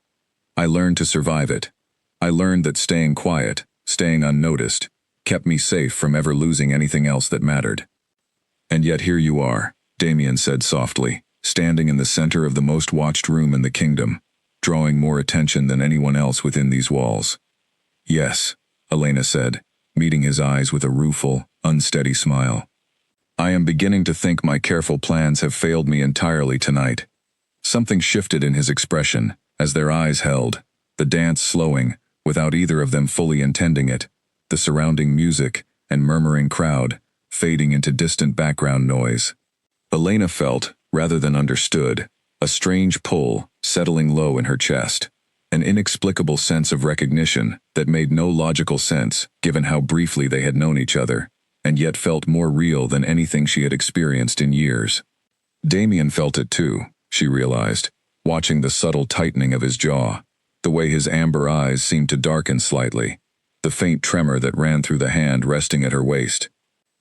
I learned to survive it. I learned that staying quiet, staying unnoticed, kept me safe from ever losing anything else that mattered. And yet here you are, Damien said softly, standing in the center of the most watched room in the kingdom, drawing more attention than anyone else within these walls. Yes, Elena said, meeting his eyes with a rueful, unsteady smile. I am beginning to think my careful plans have failed me entirely tonight. Something shifted in his expression as their eyes held, the dance slowing, without either of them fully intending it, the surrounding music and murmuring crowd fading into distant background noise. Elena felt, rather than understood, a strange pull settling low in her chest, an inexplicable sense of recognition that made no logical sense given how briefly they had known each other, and yet felt more real than anything she had experienced in years. Damien felt it too, she realized, watching the subtle tightening of his jaw, the way his amber eyes seemed to darken slightly, the faint tremor that ran through the hand resting at her waist.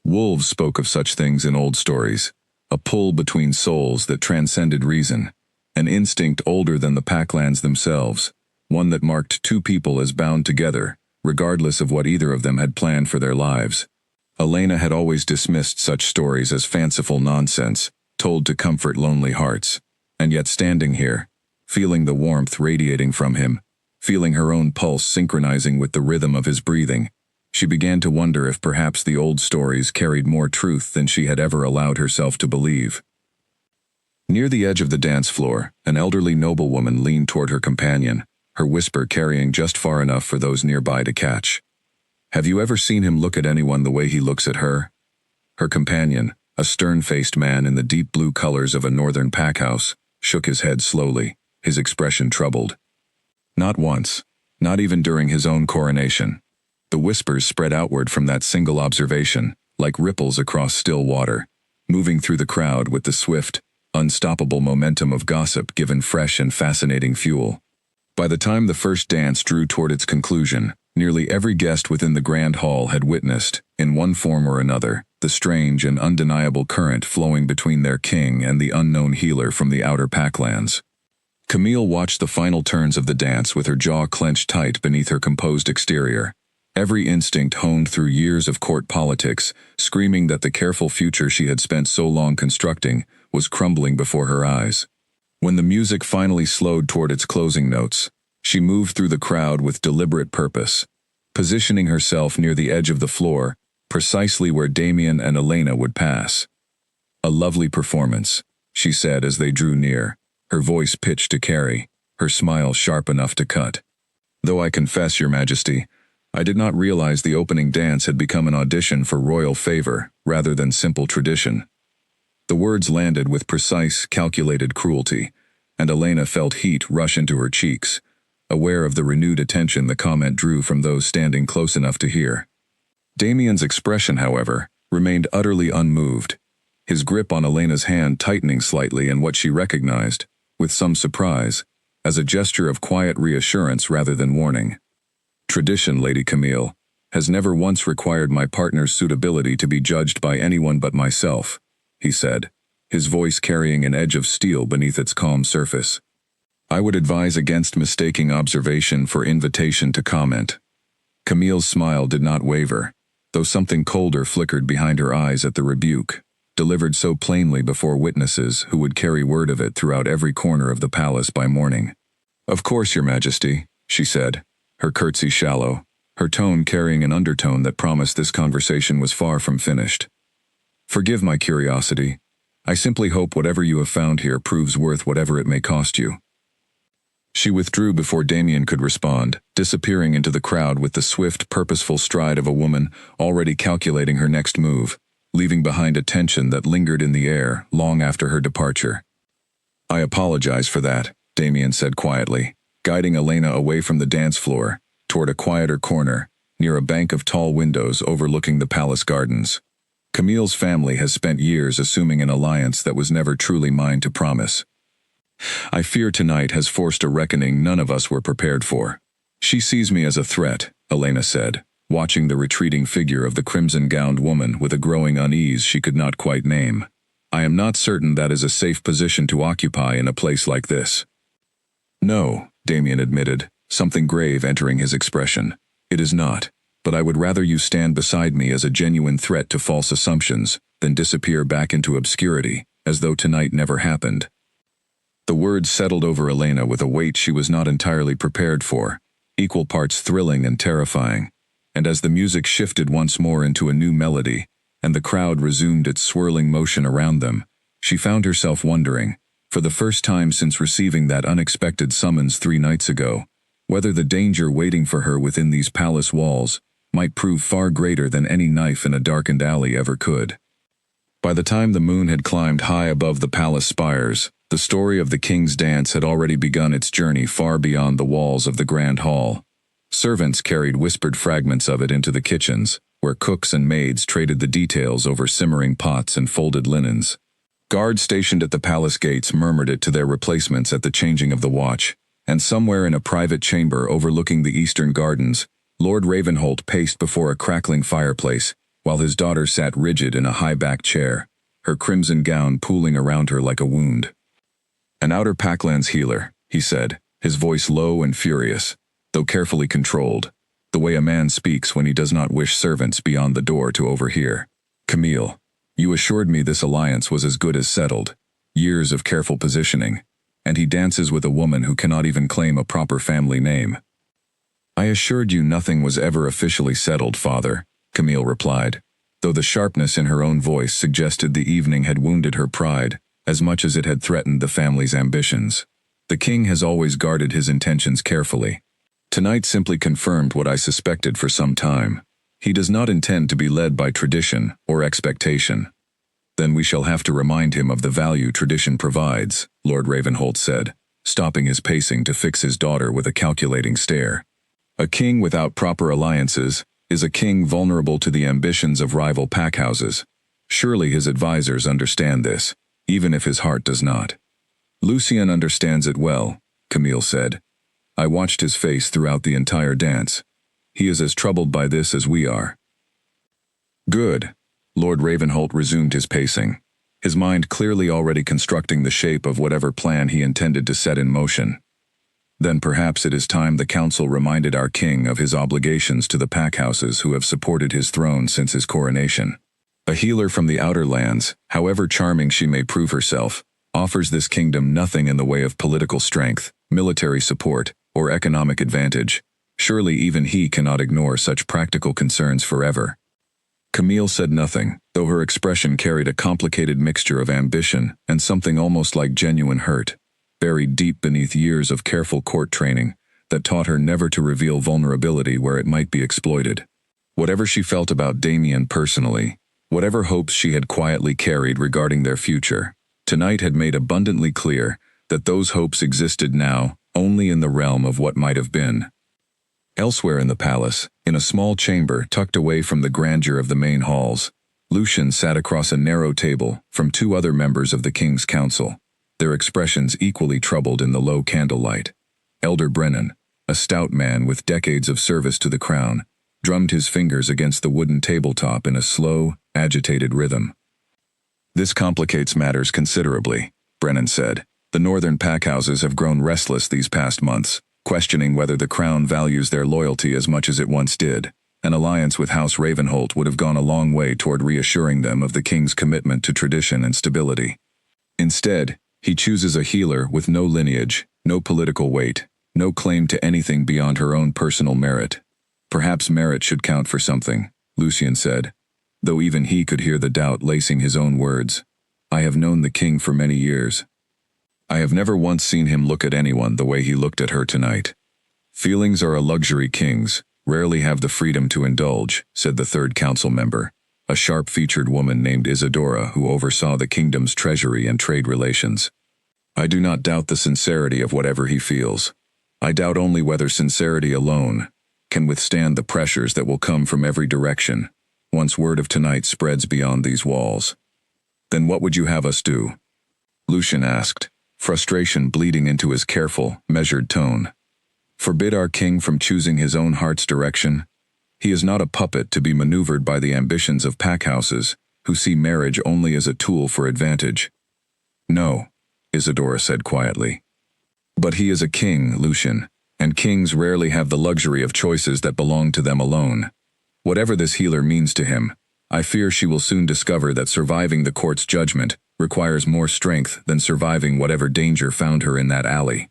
Wolves spoke of such things in old stories, a pull between souls that transcended reason, an instinct older than the packlands themselves, one that marked two people as bound together, regardless of what either of them had planned for their lives. Elena had always dismissed such stories as fanciful nonsense, told to comfort lonely hearts, and yet standing here, feeling the warmth radiating from him, feeling her own pulse synchronizing with the rhythm of his breathing, she began to wonder if perhaps the old stories carried more truth than she had ever allowed herself to believe. Near the edge of the dance floor, an elderly noblewoman leaned toward her companion, her whisper carrying just far enough for those nearby to catch. Have you ever seen him look at anyone the way he looks at her? Her companion, a stern-faced man in the deep blue colors of a northern packhouse, shook his head slowly, his expression troubled. Not once, not even during his own coronation. The whispers spread outward from that single observation, like ripples across still water, moving through the crowd with the swift, unstoppable momentum of gossip given fresh and fascinating fuel. By the time the first dance drew toward its conclusion, nearly every guest within the grand hall had witnessed, in one form or another, the strange and undeniable current flowing between their king and the unknown healer from the outer packlands. Camille watched the final turns of the dance with her jaw clenched tight beneath her composed exterior, every instinct honed through years of court politics, screaming that the careful future she had spent so long constructing was crumbling before her eyes. When the music finally slowed toward its closing notes, she moved through the crowd with deliberate purpose, positioning herself near the edge of the floor, precisely where Damien and Elena would pass. A lovely performance, she said as they drew near, her voice pitched to carry, her smile sharp enough to cut. Though I confess, Your Majesty, I did not realize the opening dance had become an audition for royal favor rather than simple tradition. The words landed with precise, calculated cruelty, and Elena felt heat rush into her cheeks, aware of the renewed attention the comment drew from those standing close enough to hear. Damien's expression, however, remained utterly unmoved, his grip on Elena's hand tightening slightly in what she recognized, with some surprise, as a gesture of quiet reassurance rather than warning. Tradition, Lady Camille, has never once required my partner's suitability to be judged by anyone but myself, he said, his voice carrying an edge of steel beneath its calm surface. I would advise against mistaking observation for invitation to comment. Camille's smile did not waver, though something colder flickered behind her eyes at the rebuke, delivered so plainly before witnesses who would carry word of it throughout every corner of the palace by morning. Of course, Your Majesty, she said, her curtsy shallow, her tone carrying an undertone that promised this conversation was far from finished. Forgive my curiosity. I simply hope whatever you have found here proves worth whatever it may cost you. She withdrew before Damien could respond, disappearing into the crowd with the swift, purposeful stride of a woman already calculating her next move, leaving behind a tension that lingered in the air long after her departure. I apologize for that, Damien said quietly, guiding Elena away from the dance floor, toward a quieter corner, near a bank of tall windows overlooking the palace gardens. Camille's family has spent years assuming an alliance that was never truly mine to promise. I fear tonight has forced a reckoning none of us were prepared for. She sees me as a threat, Elena said, watching the retreating figure of the crimson-gowned woman with a growing unease she could not quite name. I am not certain that is a safe position to occupy in a place like this. No, Damien admitted, something grave entering his expression. It is not, but I would rather you stand beside me as a genuine threat to false assumptions than disappear back into obscurity, as though tonight never happened. The words settled over Elena with a weight she was not entirely prepared for, equal parts thrilling and terrifying. And as the music shifted once more into a new melody, and the crowd resumed its swirling motion around them, she found herself wondering, for the first time since receiving that unexpected summons 3 nights ago, whether the danger waiting for her within these palace walls might prove far greater than any knife in a darkened alley ever could. By the time the moon had climbed high above the palace spires, the story of the king's dance had already begun its journey far beyond the walls of the grand hall. Servants carried whispered fragments of it into the kitchens, where cooks and maids traded the details over simmering pots and folded linens. Guards stationed at the palace gates murmured it to their replacements at the changing of the watch, and somewhere in a private chamber overlooking the eastern gardens, Lord Ravenholt paced before a crackling fireplace, while his daughter sat rigid in a high-backed chair, her crimson gown pooling around her like a wound. "An outer Packlands healer," he said, his voice low and furious, though carefully controlled, the way a man speaks when he does not wish servants beyond the door to overhear. "Camille, you assured me this alliance was as good as settled. Years of careful positioning, and he dances with a woman who cannot even claim a proper family name." "I assured you nothing was ever officially settled, father," Camille replied, though the sharpness in her own voice suggested the evening had wounded her pride as much as it had threatened the family's ambitions. "The king has always guarded his intentions carefully. Tonight simply confirmed what I suspected for some time. He does not intend to be led by tradition or expectation." "Then we shall have to remind him of the value tradition provides," Lord Ravenholt said, stopping his pacing to fix his daughter with a calculating stare. "A king without proper alliances is a king vulnerable to the ambitions of rival packhouses. Surely his advisors understand this, even if his heart does not." "Lucien understands it well," Camille said. "I watched his face throughout the entire dance. He is as troubled by this as we are." "Good." Lord Ravenholt resumed his pacing, his mind clearly already constructing the shape of whatever plan he intended to set in motion. "Then perhaps it is time the council reminded our king of his obligations to the packhouses who have supported his throne since his coronation. A healer from the outer lands, however charming she may prove herself, offers this kingdom nothing in the way of political strength, military support, or economic advantage. Surely even he cannot ignore such practical concerns forever." Camille said nothing, though her expression carried a complicated mixture of ambition and something almost like genuine hurt, buried deep beneath years of careful court training that taught her never to reveal vulnerability where it might be exploited. Whatever she felt about Damien personally, whatever hopes she had quietly carried regarding their future, tonight had made abundantly clear that those hopes existed now only in the realm of what might have been. Elsewhere in the palace, in a small chamber tucked away from the grandeur of the main halls, Lucien sat across a narrow table from 2 other members of the king's council, their expressions equally troubled in the low candlelight. Elder Brennan, a stout man with decades of service to the crown, drummed his fingers against the wooden tabletop in a slow, agitated rhythm. "This complicates matters considerably," Brennan said. "The northern packhouses have grown restless these past months, questioning whether the crown values their loyalty as much as it once did. An alliance with House Ravenholt would have gone a long way toward reassuring them of the king's commitment to tradition and stability. Instead, he chooses a healer with no lineage, no political weight, no claim to anything beyond her own personal merit. Perhaps merit should count for something," Lucien said, though even he could hear the doubt lacing his own words. "I have known the king for many years. I have never once seen him look at anyone the way he looked at her tonight." "Feelings are a luxury kings rarely have the freedom to indulge," said the 3rd council member, a sharp-featured woman named Isadora who oversaw the kingdom's treasury and trade relations. "I do not doubt the sincerity of whatever he feels. I doubt only whether sincerity alone can withstand the pressures that will come from every direction once word of tonight spreads beyond these walls." "Then what would you have us do?" Lucien asked, frustration bleeding into his careful, measured tone. "Forbid our king from choosing his own heart's direction? He is not a puppet to be maneuvered by the ambitions of packhouses, who see marriage only as a tool for advantage. No, Isadora said quietly. But he is a king, Lucian, and kings rarely have the luxury of choices that belong to them alone. Whatever this healer means to him, I fear she will soon discover that surviving the court's judgment requires more strength than surviving whatever danger found her in that alley.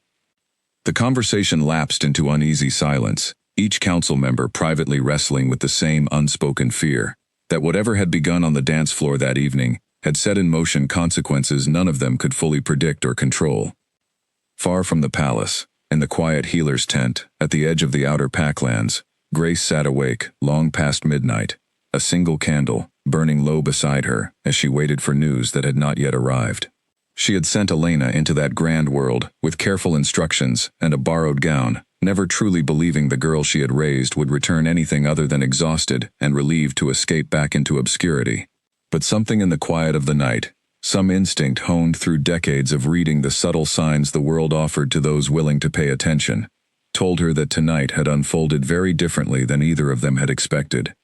The conversation lapsed into uneasy silence, each council member privately wrestling with the same unspoken fear, that whatever had begun on the dance floor that evening had set in motion consequences none of them could fully predict or control. Far from the palace, in the quiet healer's tent, at the edge of the outer packlands, Grace sat awake, long past midnight, a single candle burning low beside her as she waited for news that had not yet arrived. She had sent Elena into that grand world with careful instructions and a borrowed gown, never truly believing the girl she had raised would return anything other than exhausted and relieved to escape back into obscurity. But something in the quiet of the night, some instinct honed through decades of reading the subtle signs the world offered to those willing to pay attention, told her that tonight had unfolded very differently than either of them had expected.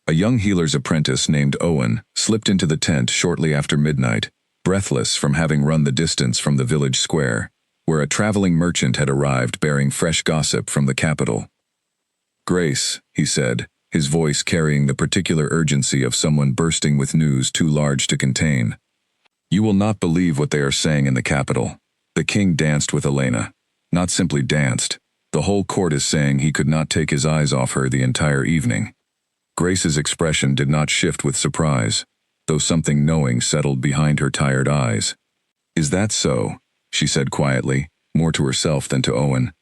A young healer's apprentice named Owen slipped into the tent shortly after midnight, breathless from having run the distance from the village square, where a traveling merchant had arrived bearing fresh gossip from the capital. "Grace," he said, his voice carrying the particular urgency of someone bursting with news too large to contain. "You will not believe what they are saying in the capital. The king danced with Elena. Not simply danced. The whole court is saying he could not take his eyes off her the entire evening." Grace's expression did not shift with surprise, though something knowing settled behind her tired eyes. "Is that so?" she said quietly, more to herself than to Owen.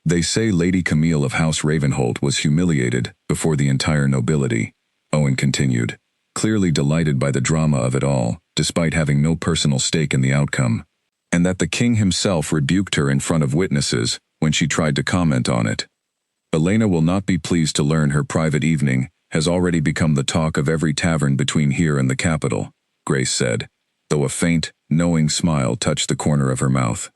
"They say Lady Camille of House Ravenholt was humiliated before the entire nobility," Owen continued, clearly delighted by the drama of it all, despite having no personal stake in the outcome, "and that the king himself rebuked her in front of witnesses when she tried to comment on it. Elena will not be pleased to learn her private evening has already become the talk of every tavern between here and the capital," Grace said, though a faint, knowing smile touched the corner of her mouth.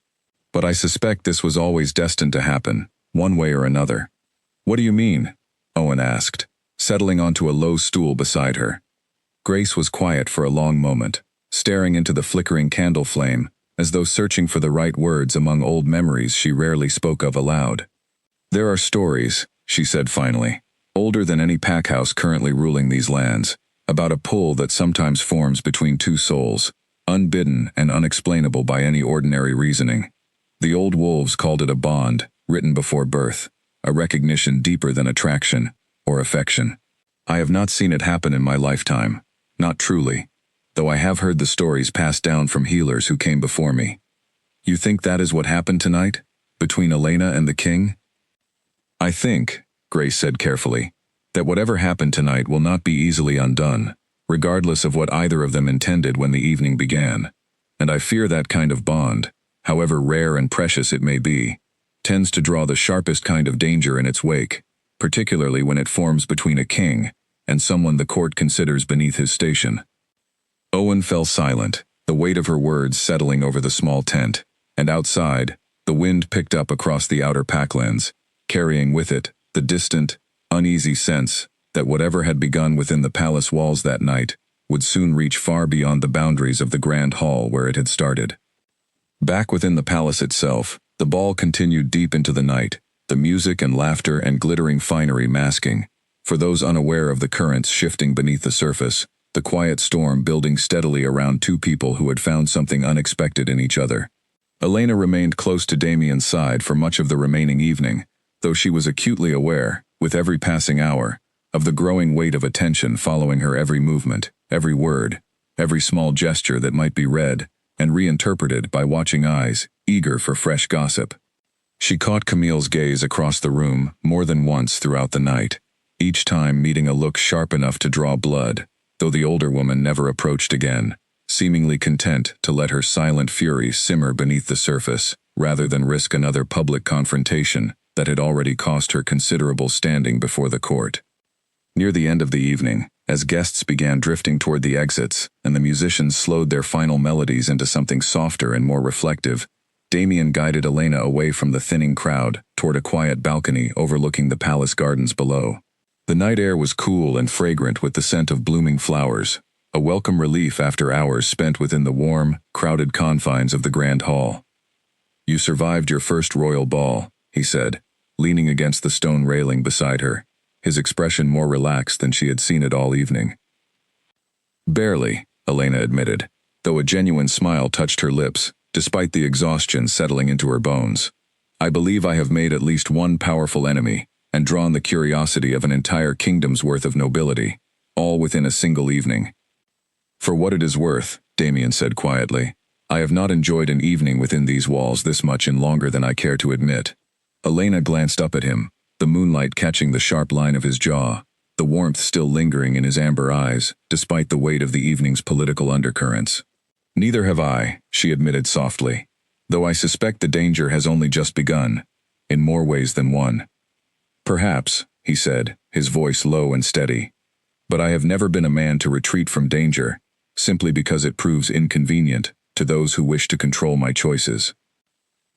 "But I suspect this was always destined to happen, one way or another." "What do you mean?" Owen asked, settling onto a low stool beside her. Grace was quiet for a long moment, staring into the flickering candle flame, as though searching for the right words among old memories she rarely spoke of aloud. "There are stories," she said finally, "older than any packhouse currently ruling these lands, about a pull that sometimes forms between two souls, unbidden and unexplainable by any ordinary reasoning. The old wolves called it a bond, written before birth, a recognition deeper than attraction or affection. I have not seen it happen in my lifetime, not truly, though I have heard the stories passed down from healers who came before me. You think that is what happened tonight, between Elena and the king?" "I think," Grace said carefully, "that whatever happened tonight will not be easily undone, regardless of what either of them intended when the evening began. And I fear that kind of bond, however rare and precious it may be, tends to draw the sharpest kind of danger in its wake, particularly when it forms between a king and someone the court considers beneath his station." Owen fell silent, the weight of her words settling over the small tent, and outside, the wind picked up across the outer packlands, carrying with it the distant, uneasy sense that whatever had begun within the palace walls that night would soon reach far beyond the boundaries of the grand hall where it had started. Back within the palace itself, the ball continued deep into the night, the music and laughter and glittering finery masking, for those unaware of the currents shifting beneath the surface, the quiet storm building steadily around two people who had found something unexpected in each other. Elena remained close to Damien's side for much of the remaining evening, though she was acutely aware, with every passing hour, of the growing weight of attention following her every movement, every word, every small gesture that might be read and reinterpreted by watching eyes, eager for fresh gossip. She caught Camille's gaze across the room more than once throughout the night, each time meeting a look sharp enough to draw blood, though the older woman never approached again, seemingly content to let her silent fury simmer beneath the surface, rather than risk another public confrontation that had already cost her considerable standing before the court. Near the end of the evening, as guests began drifting toward the exits and the musicians slowed their final melodies into something softer and more reflective, Damien guided Elena away from the thinning crowd toward a quiet balcony overlooking the palace gardens below. The night air was cool and fragrant with the scent of blooming flowers, a welcome relief after hours spent within the warm, crowded confines of the grand hall. "You survived your first royal ball," he said, leaning against the stone railing beside her, his expression more relaxed than she had seen it all evening. "Barely," Elena admitted, though a genuine smile touched her lips, despite the exhaustion settling into her bones. "I believe I have made at least one powerful enemy, and drawn the curiosity of an entire kingdom's worth of nobility, all within a single evening." "For what it is worth," Damien said quietly, "I have not enjoyed an evening within these walls this much in longer than I care to admit." Elena glanced up at him, the moonlight catching the sharp line of his jaw, the warmth still lingering in his amber eyes, despite the weight of the evening's political undercurrents. "Neither have I," she admitted softly, "though I suspect the danger has only just begun, in more ways than one." "Perhaps," he said, his voice low and steady, "but I have never been a man to retreat from danger, simply because it proves inconvenient to those who wish to control my choices."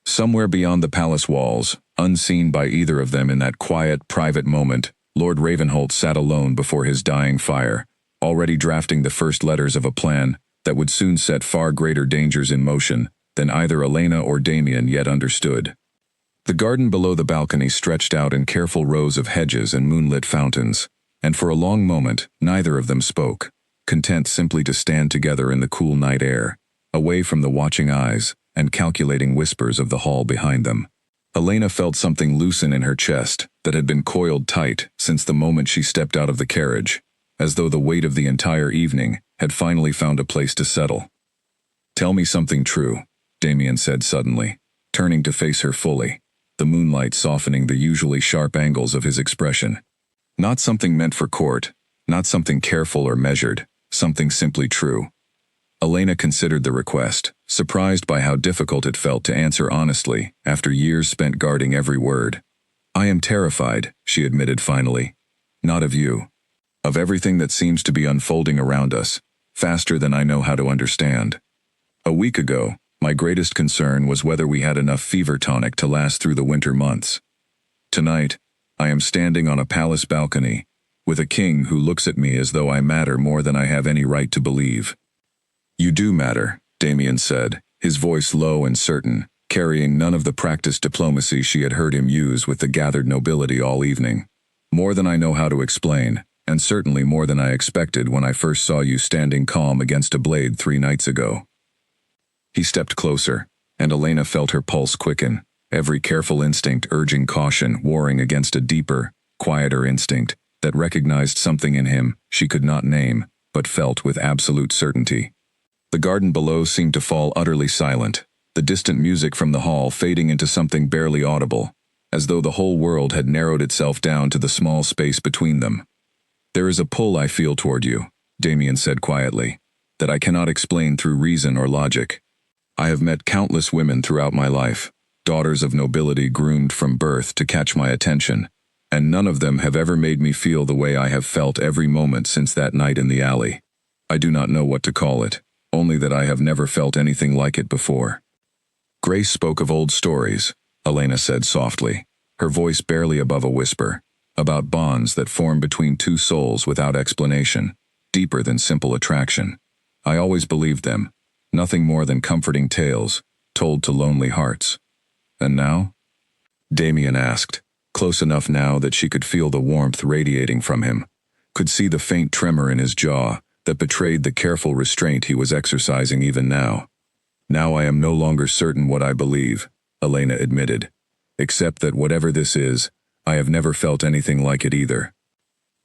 Somewhere beyond the palace walls, unseen by either of them in that quiet, private moment, Lord Ravenholt sat alone before his dying fire, already drafting the first letters of a plan that would soon set far greater dangers in motion than either Elena or Damien yet understood. The garden below the balcony stretched out in careful rows of hedges and moonlit fountains, and for a long moment neither of them spoke, content simply to stand together in the cool night air, away from the watching eyes and calculating whispers of the hall behind them. Elena felt something loosen in her chest that had been coiled tight since the moment she stepped out of the carriage, as though the weight of the entire evening had finally found a place to settle. "Tell me something true," Damien said suddenly, turning to face her fully, the moonlight softening the usually sharp angles of his expression. "Not something meant for court, not something careful or measured, something simply true." Elena considered the request, surprised by how difficult it felt to answer honestly after years spent guarding every word. "I am terrified," she admitted finally. "Not of you. Of everything that seems to be unfolding around us, faster than I know how to understand. A week ago, my greatest concern was whether we had enough fever tonic to last through the winter months. Tonight, I am standing on a palace balcony, with a king who looks at me as though I matter more than I have any right to believe." "You do matter," Damien said, his voice low and certain, carrying none of the practiced diplomacy she had heard him use with the gathered nobility all evening. "More than I know how to explain, and certainly more than I expected when I first saw you standing calm against a blade 3 nights ago." He stepped closer, and Elena felt her pulse quicken, every careful instinct urging caution, warring against a deeper, quieter instinct that recognized something in him she could not name, but felt with absolute certainty. The garden below seemed to fall utterly silent, the distant music from the hall fading into something barely audible, as though the whole world had narrowed itself down to the small space between them. "There is a pull I feel toward you," Damien said quietly, "that I cannot explain through reason or logic. I have met countless women throughout my life, daughters of nobility groomed from birth to catch my attention, and none of them have ever made me feel the way I have felt every moment since that night in the alley. I do not know what to call it, only that I have never felt anything like it before." "Grace spoke of old stories," Elena said softly, her voice barely above a whisper, "about bonds that form between two souls without explanation, deeper than simple attraction. I always believed them, nothing more than comforting tales, told to lonely hearts. And now?" Damien asked, close enough now that she could feel the warmth radiating from him, could see the faint tremor in his jaw that betrayed the careful restraint he was exercising even now. "Now I am no longer certain what I believe," Elena admitted, "except that whatever this is, I have never felt anything like it either."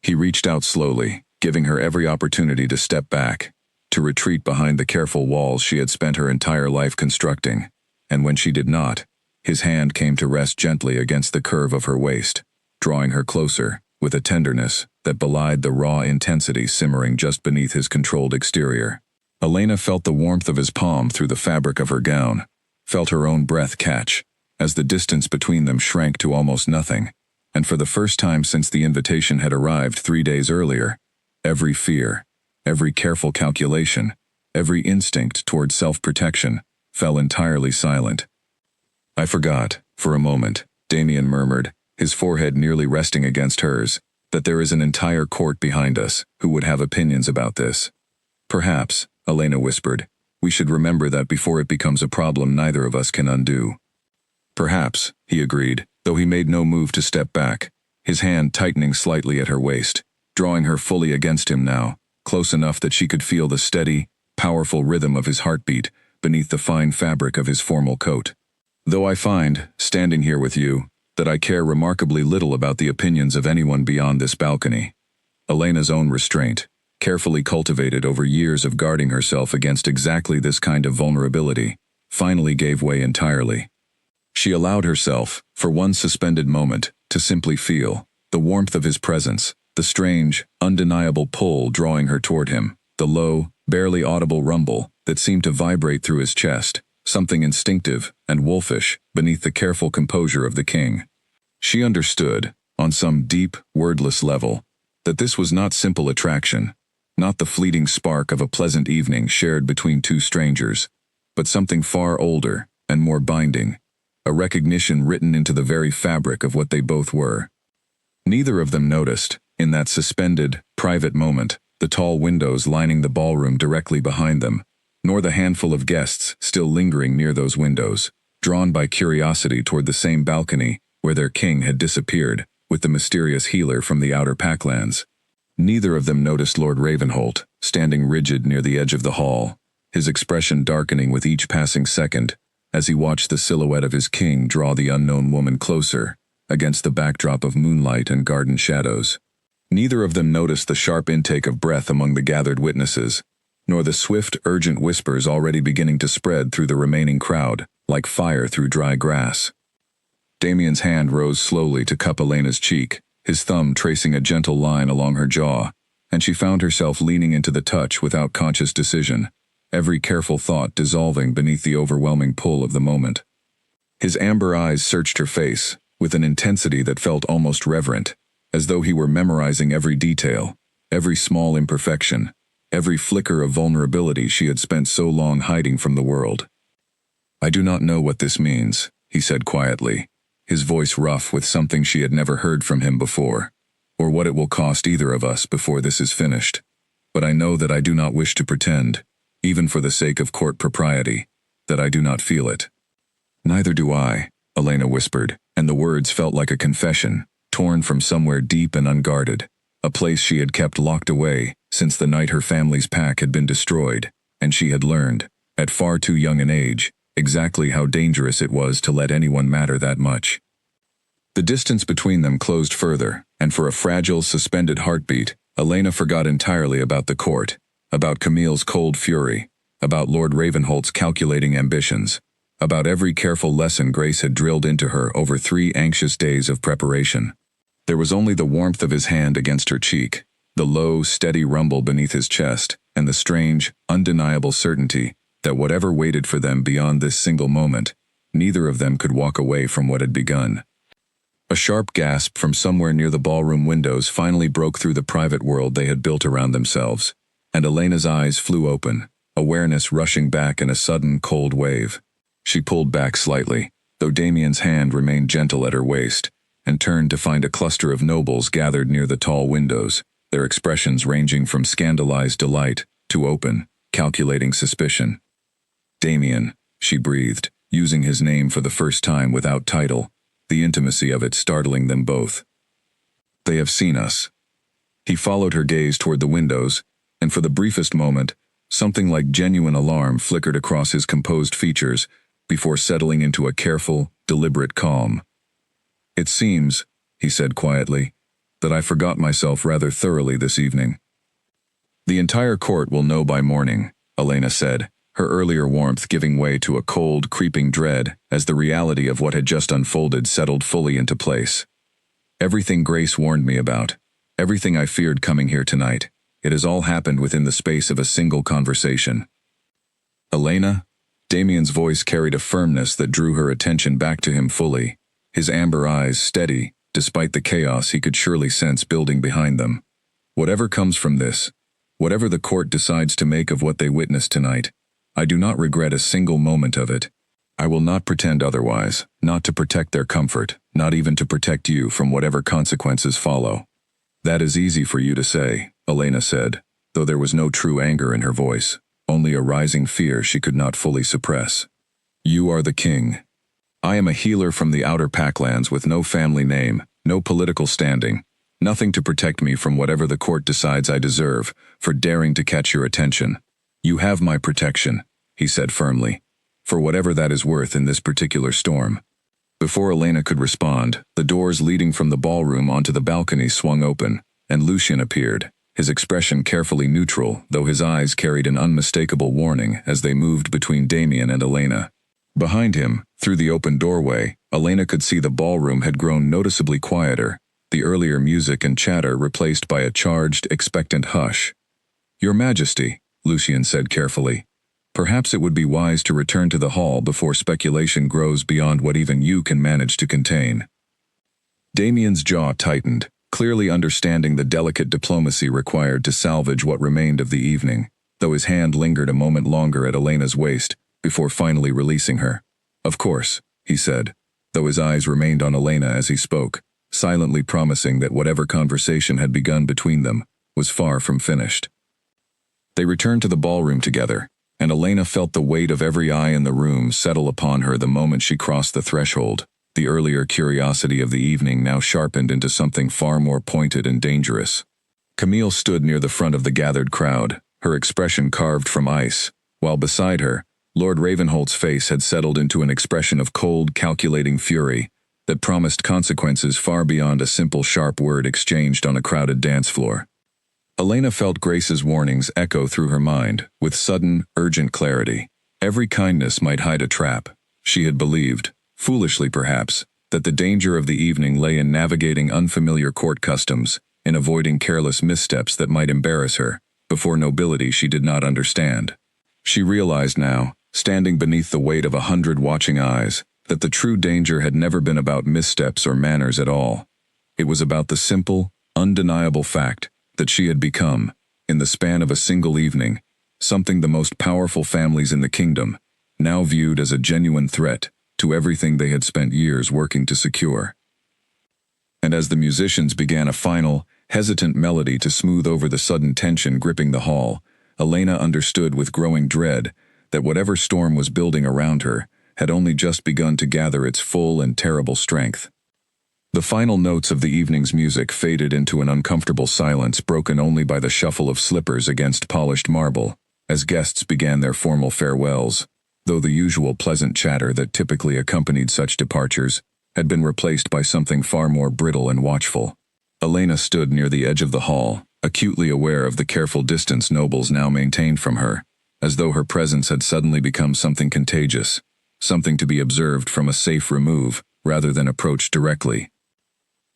He reached out slowly, giving her every opportunity to step back, to retreat behind the careful walls she had spent her entire life constructing, and when she did not, his hand came to rest gently against the curve of her waist, drawing her closer, with a tenderness that belied the raw intensity simmering just beneath his controlled exterior. Elena felt the warmth of his palm through the fabric of her gown, felt her own breath catch, as the distance between them shrank to almost nothing, and for the first time since the invitation had arrived 3 days earlier, every fear, every careful calculation, every instinct toward self-protection, fell entirely silent. "I forgot, for a moment," Damien murmured, his forehead nearly resting against hers, that there is an entire court behind us who would have opinions about this. Perhaps, Elena whispered, we should remember that before it becomes a problem neither of us can undo. Perhaps, he agreed, though he made no move to step back, his hand tightening slightly at her waist, drawing her fully against him now, close enough that she could feel the steady, powerful rhythm of his heartbeat beneath the fine fabric of his formal coat. Though I find, standing here with you, that I care remarkably little about the opinions of anyone beyond this balcony. Elena's own restraint, carefully cultivated over years of guarding herself against exactly this kind of vulnerability, finally gave way entirely. She allowed herself, for one suspended moment, to simply feel the warmth of his presence, the strange, undeniable pull drawing her toward him, the low, barely audible rumble that seemed to vibrate through his chest, something instinctive and wolfish beneath the careful composure of the king. She understood, on some deep, wordless level, that this was not simple attraction, not the fleeting spark of a pleasant evening shared between two strangers, but something far older and more binding, a recognition written into the very fabric of what they both were. Neither of them noticed, in that suspended, private moment, the tall windows lining the ballroom directly behind them, nor the handful of guests still lingering near those windows, drawn by curiosity toward the same balcony where their king had disappeared with the mysterious healer from the outer Packlands. Neither of them noticed Lord Ravenholt, standing rigid near the edge of the hall, his expression darkening with each passing second as he watched the silhouette of his king draw the unknown woman closer against the backdrop of moonlight and garden shadows. Neither of them noticed the sharp intake of breath among the gathered witnesses, nor the swift, urgent whispers already beginning to spread through the remaining crowd, like fire through dry grass. Damien's hand rose slowly to cup Elena's cheek, his thumb tracing a gentle line along her jaw, and she found herself leaning into the touch without conscious decision, every careful thought dissolving beneath the overwhelming pull of the moment. His amber eyes searched her face, with an intensity that felt almost reverent, as though he were memorizing every detail, every small imperfection, every flicker of vulnerability she had spent so long hiding from the world. I do not know what this means, he said quietly, his voice rough with something she had never heard from him before, or what it will cost either of us before this is finished. But I know that I do not wish to pretend, even for the sake of court propriety, that I do not feel it. Neither do I, Elena whispered, and the words felt like a confession, torn from somewhere deep and unguarded, a place she had kept locked away since the night her family's pack had been destroyed, and she had learned, at far too young an age, exactly how dangerous it was to let anyone matter that much. The distance between them closed further, and for a fragile, suspended heartbeat, Elena forgot entirely about the court, about Camille's cold fury, about Lord Ravenholt's calculating ambitions, about every careful lesson Grace had drilled into her over 3 anxious days of preparation. There was only the warmth of his hand against her cheek, the low, steady rumble beneath his chest, and the strange, undeniable certainty that whatever waited for them beyond this single moment, neither of them could walk away from what had begun. A sharp gasp from somewhere near the ballroom windows finally broke through the private world they had built around themselves, and Elena's eyes flew open, awareness rushing back in a sudden, cold wave. She pulled back slightly, though Damien's hand remained gentle at her waist, and turned to find a cluster of nobles gathered near the tall windows, their expressions ranging from scandalized delight to open, calculating suspicion. Damien, she breathed, using his name for the first time without title, the intimacy of it startling them both. They have seen us. He followed her gaze toward the windows, and for the briefest moment, something like genuine alarm flickered across his composed features before settling into a careful, deliberate calm. It seems, he said quietly, that I forgot myself rather thoroughly this evening. The entire court will know by morning, Elena said, her earlier warmth giving way to a cold, creeping dread as the reality of what had just unfolded settled fully into place. Everything Grace warned me about, everything I feared coming here tonight, it has all happened within the space of a single conversation. Elena? Damien's voice carried a firmness that drew her attention back to him fully, his amber eyes steady, despite the chaos he could surely sense building behind them. Whatever comes from this, whatever the court decides to make of what they witnessed tonight, I do not regret a single moment of it. I will not pretend otherwise, not to protect their comfort, not even to protect you from whatever consequences follow. That is easy for you to say, Elena said, though there was no true anger in her voice, only a rising fear she could not fully suppress. You are the king. I am a healer from the outer Packlands with no family name, no political standing, nothing to protect me from whatever the court decides I deserve for daring to catch your attention. You have my protection, he said firmly, for whatever that is worth in this particular storm. Before Elena could respond, the doors leading from the ballroom onto the balcony swung open, and Lucian appeared, his expression carefully neutral, though his eyes carried an unmistakable warning as they moved between Damien and Elena. Behind him, through the open doorway, Elena could see the ballroom had grown noticeably quieter, the earlier music and chatter replaced by a charged, expectant hush. Your Majesty, Lucian said carefully, perhaps it would be wise to return to the hall before speculation grows beyond what even you can manage to contain. Damien's jaw tightened, clearly understanding the delicate diplomacy required to salvage what remained of the evening, though his hand lingered a moment longer at Elena's waist, before finally releasing her. Of course, he said, though his eyes remained on Elena as he spoke, silently promising that whatever conversation had begun between them was far from finished. They returned to the ballroom together, and Elena felt the weight of every eye in the room settle upon her the moment she crossed the threshold, the earlier curiosity of the evening now sharpened into something far more pointed and dangerous. Camille stood near the front of the gathered crowd, her expression carved from ice, while beside her, Lord Ravenholt's face had settled into an expression of cold, calculating fury that promised consequences far beyond a simple sharp word exchanged on a crowded dance floor. Elena felt Grace's warnings echo through her mind, with sudden, urgent clarity. Every kindness might hide a trap. She had believed, foolishly perhaps, that the danger of the evening lay in navigating unfamiliar court customs, in avoiding careless missteps that might embarrass her, before nobility she did not understand. She realized now, standing beneath the weight of 100 watching eyes, that the true danger had never been about missteps or manners at all. It was about the simple, undeniable fact that she had become, in the span of a single evening, something the most powerful families in the kingdom, now viewed as a genuine threat to everything they had spent years working to secure. And as the musicians began a final, hesitant melody to smooth over the sudden tension gripping the hall, Elena understood with growing dread that whatever storm was building around her had only just begun to gather its full and terrible strength. The final notes of the evening's music faded into an uncomfortable silence broken only by the shuffle of slippers against polished marble, as guests began their formal farewells, though the usual pleasant chatter that typically accompanied such departures had been replaced by something far more brittle and watchful. Elena stood near the edge of the hall, acutely aware of the careful distance nobles now maintained from her, as though her presence had suddenly become something contagious, something to be observed from a safe remove rather than approached directly.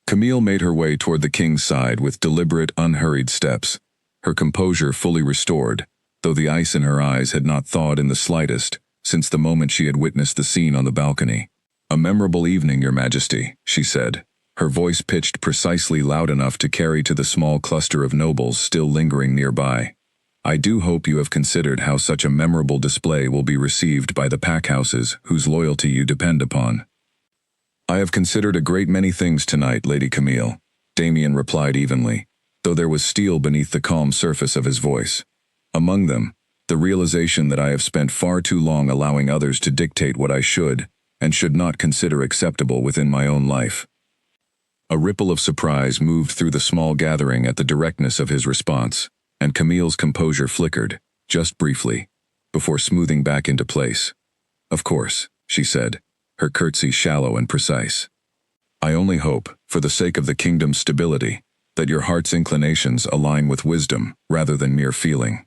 Camille made her way toward the king's side with deliberate, unhurried steps, her composure fully restored, though the ice in her eyes had not thawed in the slightest since the moment she had witnessed the scene on the balcony. "A memorable evening, Your Majesty," she said, her voice pitched precisely loud enough to carry to the small cluster of nobles still lingering nearby. "I do hope you have considered how such a memorable display will be received by the packhouses whose loyalty you depend upon." "I have considered a great many things tonight, Lady Camille," Damien replied evenly, though there was steel beneath the calm surface of his voice. "Among them, the realization that I have spent far too long allowing others to dictate what I should and should not consider acceptable within my own life." A ripple of surprise moved through the small gathering at the directness of his response, and Camille's composure flickered, just briefly, before smoothing back into place. "Of course," she said, her curtsy shallow and precise. "I only hope, for the sake of the kingdom's stability, that your heart's inclinations align with wisdom rather than mere feeling."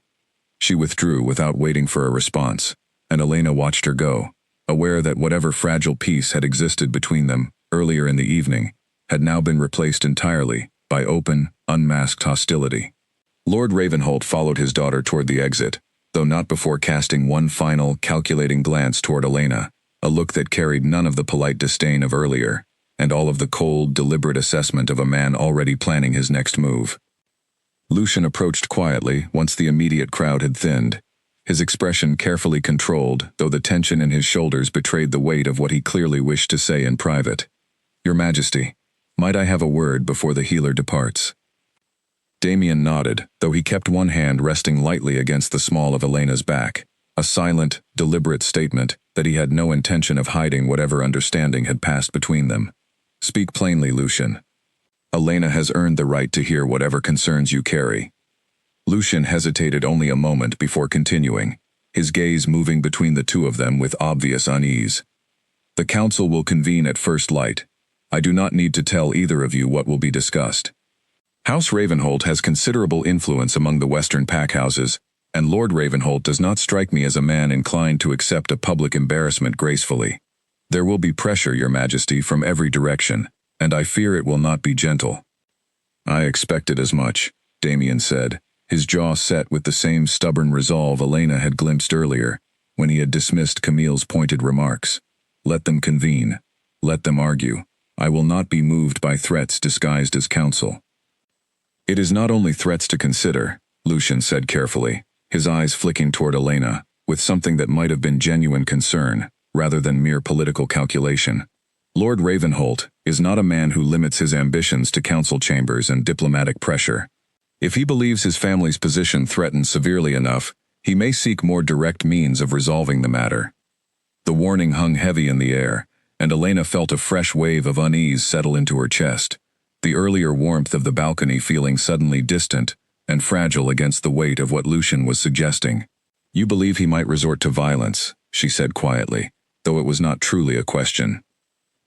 She withdrew without waiting for a response, and Elena watched her go, aware that whatever fragile peace had existed between them earlier in the evening had now been replaced entirely by open, unmasked hostility. Lord Ravenholt followed his daughter toward the exit, though not before casting one final, calculating glance toward Elena, a look that carried none of the polite disdain of earlier, and all of the cold, deliberate assessment of a man already planning his next move. Lucian approached quietly once the immediate crowd had thinned, his expression carefully controlled, though the tension in his shoulders betrayed the weight of what he clearly wished to say in private. "Your Majesty, might I have a word before the healer departs?" Damien nodded, though he kept one hand resting lightly against the small of Elena's back. A silent, deliberate statement that he had no intention of hiding whatever understanding had passed between them. Speak plainly, Lucian. Elena has earned the right to hear whatever concerns you carry. Lucian hesitated only a moment before continuing, his gaze moving between the two of them with obvious unease. The council will convene at first light. I do not need to tell either of you what will be discussed. House Ravenholt has considerable influence among the Western packhouses, and Lord Ravenholt does not strike me as a man inclined to accept a public embarrassment gracefully. There will be pressure, Your Majesty, from every direction, and I fear it will not be gentle. I expected as much, Damien said, his jaw set with the same stubborn resolve Elena had glimpsed earlier, when he had dismissed Camille's pointed remarks. Let them convene. Let them argue. I will not be moved by threats disguised as counsel. It is not only threats to consider, Lucian said carefully, his eyes flicking toward Elena, with something that might have been genuine concern, rather than mere political calculation. Lord Ravenholt is not a man who limits his ambitions to council chambers and diplomatic pressure. If he believes his family's position threatens severely enough, he may seek more direct means of resolving the matter. The warning hung heavy in the air, and Elena felt a fresh wave of unease settle into her chest, the earlier warmth of the balcony feeling suddenly distant and fragile against the weight of what Lucian was suggesting. You believe he might resort to violence, she said quietly, though it was not truly a question.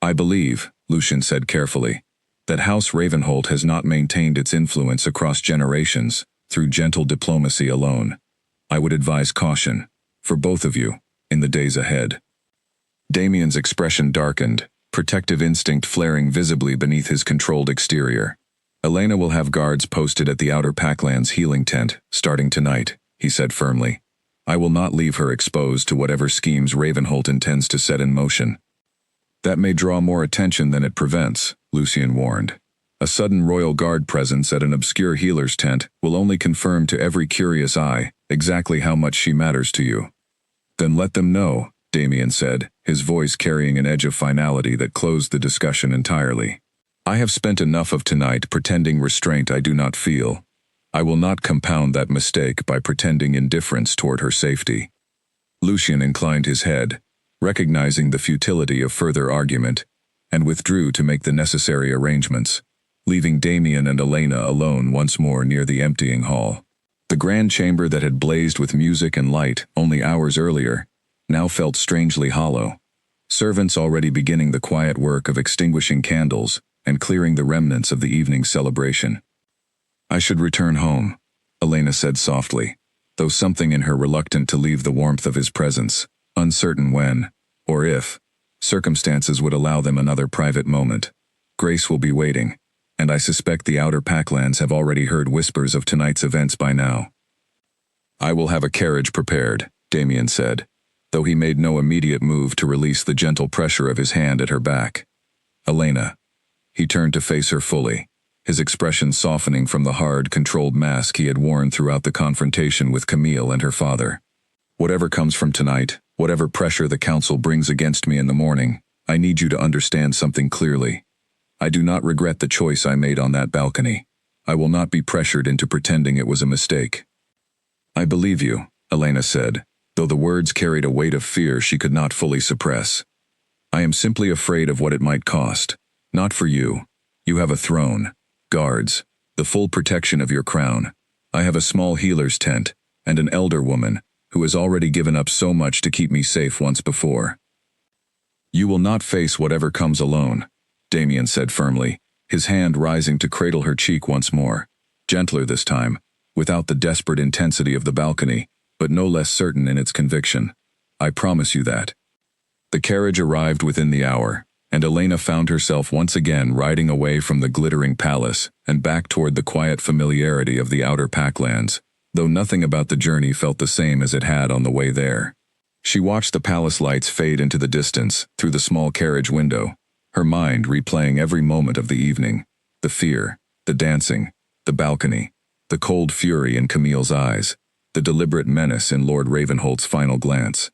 I believe, Lucian said carefully, that House Ravenholt has not maintained its influence across generations through gentle diplomacy alone. I would advise caution, for both of you, in the days ahead. Damien's expression darkened, protective instinct flaring visibly beneath his controlled exterior. Elena will have guards posted at the Outer Packlands healing tent, starting tonight, he said firmly. I will not leave her exposed to whatever schemes Ravenholt intends to set in motion. That may draw more attention than it prevents, Lucian warned. A sudden royal guard presence at an obscure healer's tent will only confirm to every curious eye exactly how much she matters to you. Then let them know, Damien said, his voice carrying an edge of finality that closed the discussion entirely. I have spent enough of tonight pretending restraint I do not feel. I will not compound that mistake by pretending indifference toward her safety. Lucian inclined his head, recognizing the futility of further argument, and withdrew to make the necessary arrangements, leaving Damien and Elena alone once more near the emptying hall. The grand chamber that had blazed with music and light only hours earlier now felt strangely hollow, servants already beginning the quiet work of extinguishing candles and clearing the remnants of the evening's celebration. I should return home, Elena said softly, though something in her reluctant to leave the warmth of his presence, uncertain when, or if, circumstances would allow them another private moment. Grace will be waiting, and I suspect the Outer Packlands have already heard whispers of tonight's events by now. I will have a carriage prepared, Damien said, though he made no immediate move to release the gentle pressure of his hand at her back. Elena. He turned to face her fully, his expression softening from the hard, controlled mask he had worn throughout the confrontation with Camille and her father. Whatever comes from tonight, whatever pressure the council brings against me in the morning, I need you to understand something clearly. I do not regret the choice I made on that balcony. I will not be pressured into pretending it was a mistake. I believe you, Elena said, though the words carried a weight of fear she could not fully suppress. I am simply afraid of what it might cost. Not for you. You have a throne, guards, the full protection of your crown. I have a small healer's tent, and an elder woman, who has already given up so much to keep me safe once before. You will not face whatever comes alone, Damien said firmly, his hand rising to cradle her cheek once more, gentler this time, without the desperate intensity of the balcony, but no less certain in its conviction. I promise you that. The carriage arrived within the hour, and Elena found herself once again riding away from the glittering palace and back toward the quiet familiarity of the Outer Packlands, though nothing about the journey felt the same as it had on the way there. She watched the palace lights fade into the distance through the small carriage window, her mind replaying every moment of the evening, the fear, the dancing, the balcony, the cold fury in Camille's eyes, the deliberate menace in Lord Ravenholt's final glance.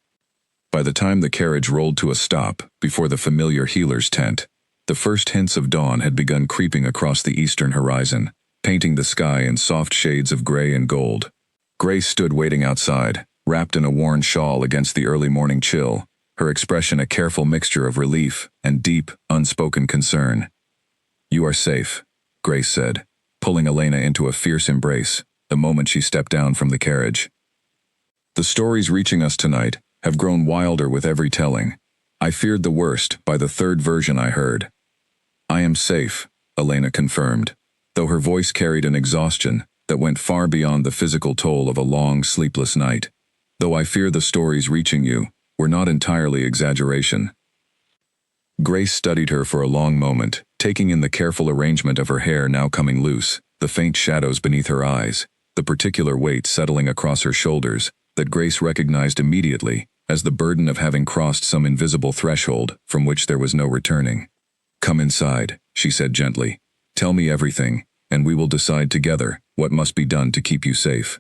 By the time the carriage rolled to a stop before the familiar healer's tent, the first hints of dawn had begun creeping across the eastern horizon, painting the sky in soft shades of gray and gold. Grace stood waiting outside, wrapped in a worn shawl against the early morning chill, her expression a careful mixture of relief and deep, unspoken concern. "You are safe," Grace said, pulling Elena into a fierce embrace the moment she stepped down from the carriage. "The stories reaching us tonight have grown wilder with every telling. I feared the worst by the third version I heard." "I am safe," Elena confirmed, though her voice carried an exhaustion that went far beyond the physical toll of a long, sleepless night. "Though I fear the stories reaching you were not entirely exaggeration." Grace studied her for a long moment, taking in the careful arrangement of her hair now coming loose, the faint shadows beneath her eyes, the particular weight settling across her shoulders that Grace recognized immediately as the burden of having crossed some invisible threshold from which there was no returning. "Come inside," she said gently. "Tell me everything, and we will decide together what must be done to keep you safe."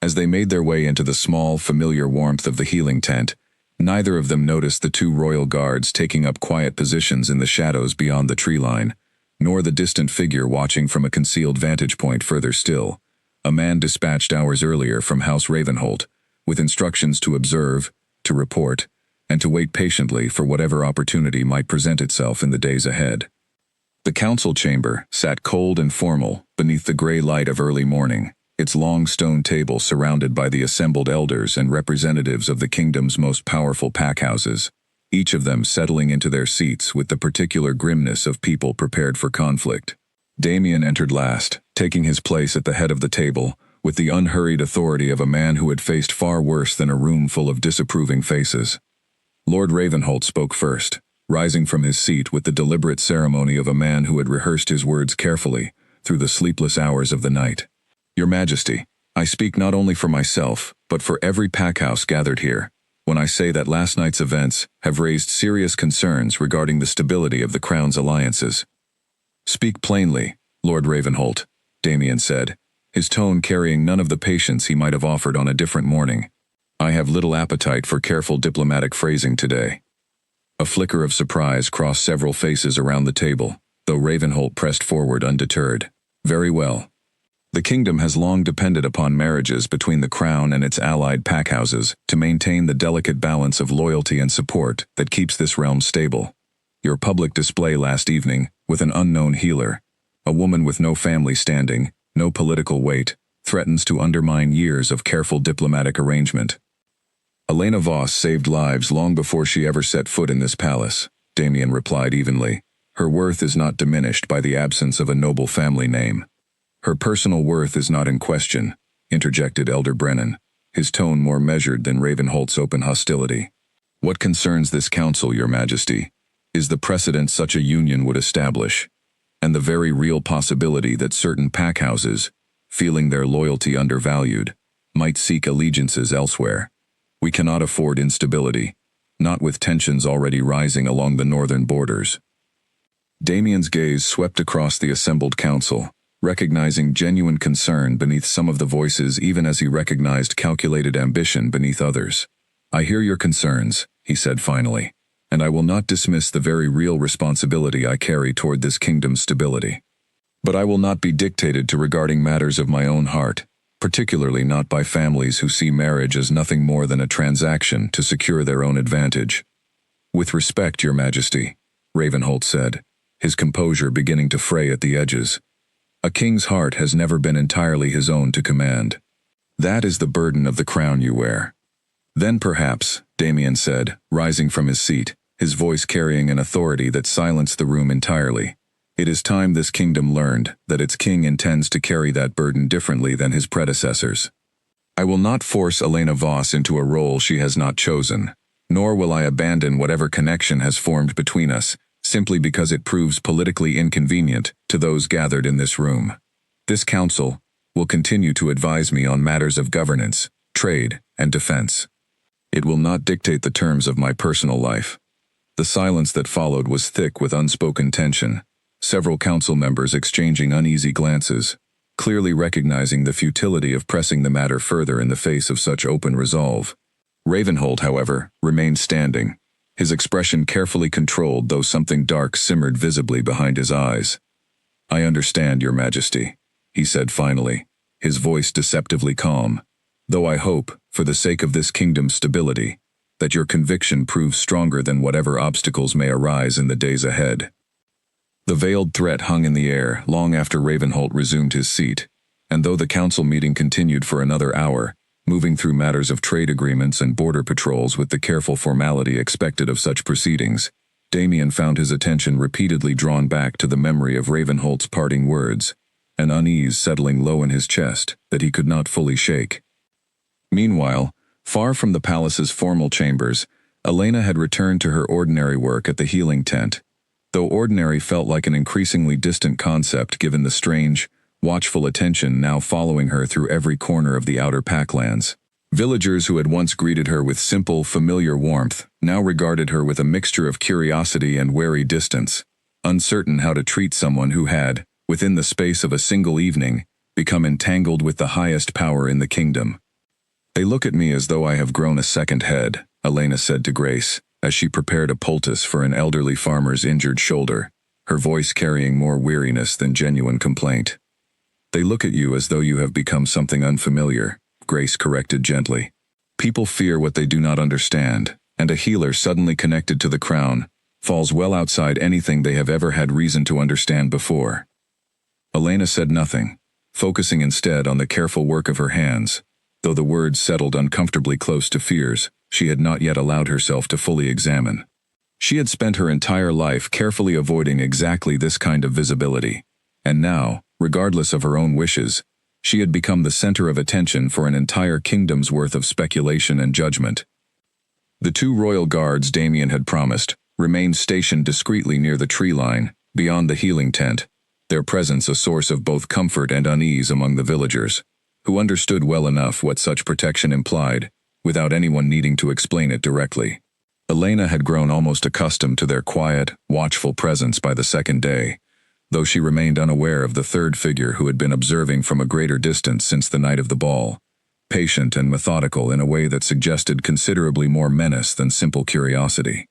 As they made their way into the small, familiar warmth of the healing tent, neither of them noticed the two royal guards taking up quiet positions in the shadows beyond the tree line, nor the distant figure watching from a concealed vantage point further still, a man dispatched hours earlier from House Ravenholt, with instructions to observe, to report, and to wait patiently for whatever opportunity might present itself in the days ahead. The council chamber sat cold and formal beneath the gray light of early morning, its long stone table surrounded by the assembled elders and representatives of the kingdom's most powerful packhouses, each of them settling into their seats with the particular grimness of people prepared for conflict. Damien entered last, taking his place at the head of the table, with the unhurried authority of a man who had faced far worse than a room full of disapproving faces. Lord Ravenholt spoke first, rising from his seat with the deliberate ceremony of a man who had rehearsed his words carefully through the sleepless hours of the night. "Your Majesty, I speak not only for myself, but for every packhouse gathered here, when I say that last night's events have raised serious concerns regarding the stability of the Crown's alliances." "Speak plainly, Lord Ravenholt," Damien said, his tone carrying none of the patience he might have offered on a different morning. "I have little appetite for careful diplomatic phrasing today." A flicker of surprise crossed several faces around the table, though Ravenholt pressed forward undeterred. "Very well. The kingdom has long depended upon marriages between the Crown and its allied packhouses to maintain the delicate balance of loyalty and support that keeps this realm stable. Your public display last evening, with an unknown healer, a woman with no family standing, no political weight, threatens to undermine years of careful diplomatic arrangement." "Elena Voss saved lives long before she ever set foot in this palace," Damien replied evenly. "Her worth is not diminished by the absence of a noble family name." "Her personal worth is not in question," interjected Elder Brennan, his tone more measured than Ravenholt's open hostility. "What concerns this council, Your Majesty, is the precedent such a union would establish, and the very real possibility that certain packhouses, feeling their loyalty undervalued, might seek allegiances elsewhere. We cannot afford instability, not with tensions already rising along the northern borders." Damien's gaze swept across the assembled council, recognizing genuine concern beneath some of the voices even as he recognized calculated ambition beneath others. "I hear your concerns," he said finally, "and I will not dismiss the very real responsibility I carry toward this kingdom's stability. But I will not be dictated to regarding matters of my own heart, particularly not by families who see marriage as nothing more than a transaction to secure their own advantage." "With respect, Your Majesty," Ravenholt said, his composure beginning to fray at the edges. "A king's heart has never been entirely his own to command. That is the burden of the crown you wear." "Then perhaps," Damien said, rising from his seat, his voice carrying an authority that silenced the room entirely, "it is time this kingdom learned that its king intends to carry that burden differently than his predecessors. I will not force Elena Voss into a role she has not chosen, nor will I abandon whatever connection has formed between us, simply because it proves politically inconvenient to those gathered in this room. This council will continue to advise me on matters of governance, trade, and defense. It will not dictate the terms of my personal life." The silence that followed was thick with unspoken tension, several council members exchanging uneasy glances, clearly recognizing the futility of pressing the matter further in the face of such open resolve. Ravenholt, however, remained standing, his expression carefully controlled though something dark simmered visibly behind his eyes. "I understand, Your Majesty," he said finally, his voice deceptively calm. Though I hope, for the sake of this kingdom's stability, that your conviction proves stronger than whatever obstacles may arise in the days ahead. The veiled threat hung in the air long after Ravenholt resumed his seat, and though the council meeting continued for another hour, moving through matters of trade agreements and border patrols with the careful formality expected of such proceedings, Damien found his attention repeatedly drawn back to the memory of Ravenholt's parting words, an unease settling low in his chest that he could not fully shake. Meanwhile, far from the palace's formal chambers, Elena had returned to her ordinary work at the healing tent, though ordinary felt like an increasingly distant concept given the strange, watchful attention now following her through every corner of the outer packlands. Villagers who had once greeted her with simple, familiar warmth now regarded her with a mixture of curiosity and wary distance, uncertain how to treat someone who had, within the space of a single evening, become entangled with the highest power in the kingdom. They look at me as though I have grown a second head, Elena said to Grace, as she prepared a poultice for an elderly farmer's injured shoulder, her voice carrying more weariness than genuine complaint. They look at you as though you have become something unfamiliar, Grace corrected gently. People fear what they do not understand, and a healer suddenly connected to the crown falls well outside anything they have ever had reason to understand before. Elena said nothing, focusing instead on the careful work of her hands, though the words settled uncomfortably close to fears she had not yet allowed herself to fully examine. She had spent her entire life carefully avoiding exactly this kind of visibility, and now, regardless of her own wishes, she had become the center of attention for an entire kingdom's worth of speculation and judgment. The 2 royal guards Damien had promised remained stationed discreetly near the tree line, beyond the healing tent, their presence a source of both comfort and unease among the villagers, who understood well enough what such protection implied, without anyone needing to explain it directly. Elena had grown almost accustomed to their quiet, watchful presence by the second day, though she remained unaware of the third figure who had been observing from a greater distance since the night of the ball, patient and methodical in a way that suggested considerably more menace than simple curiosity.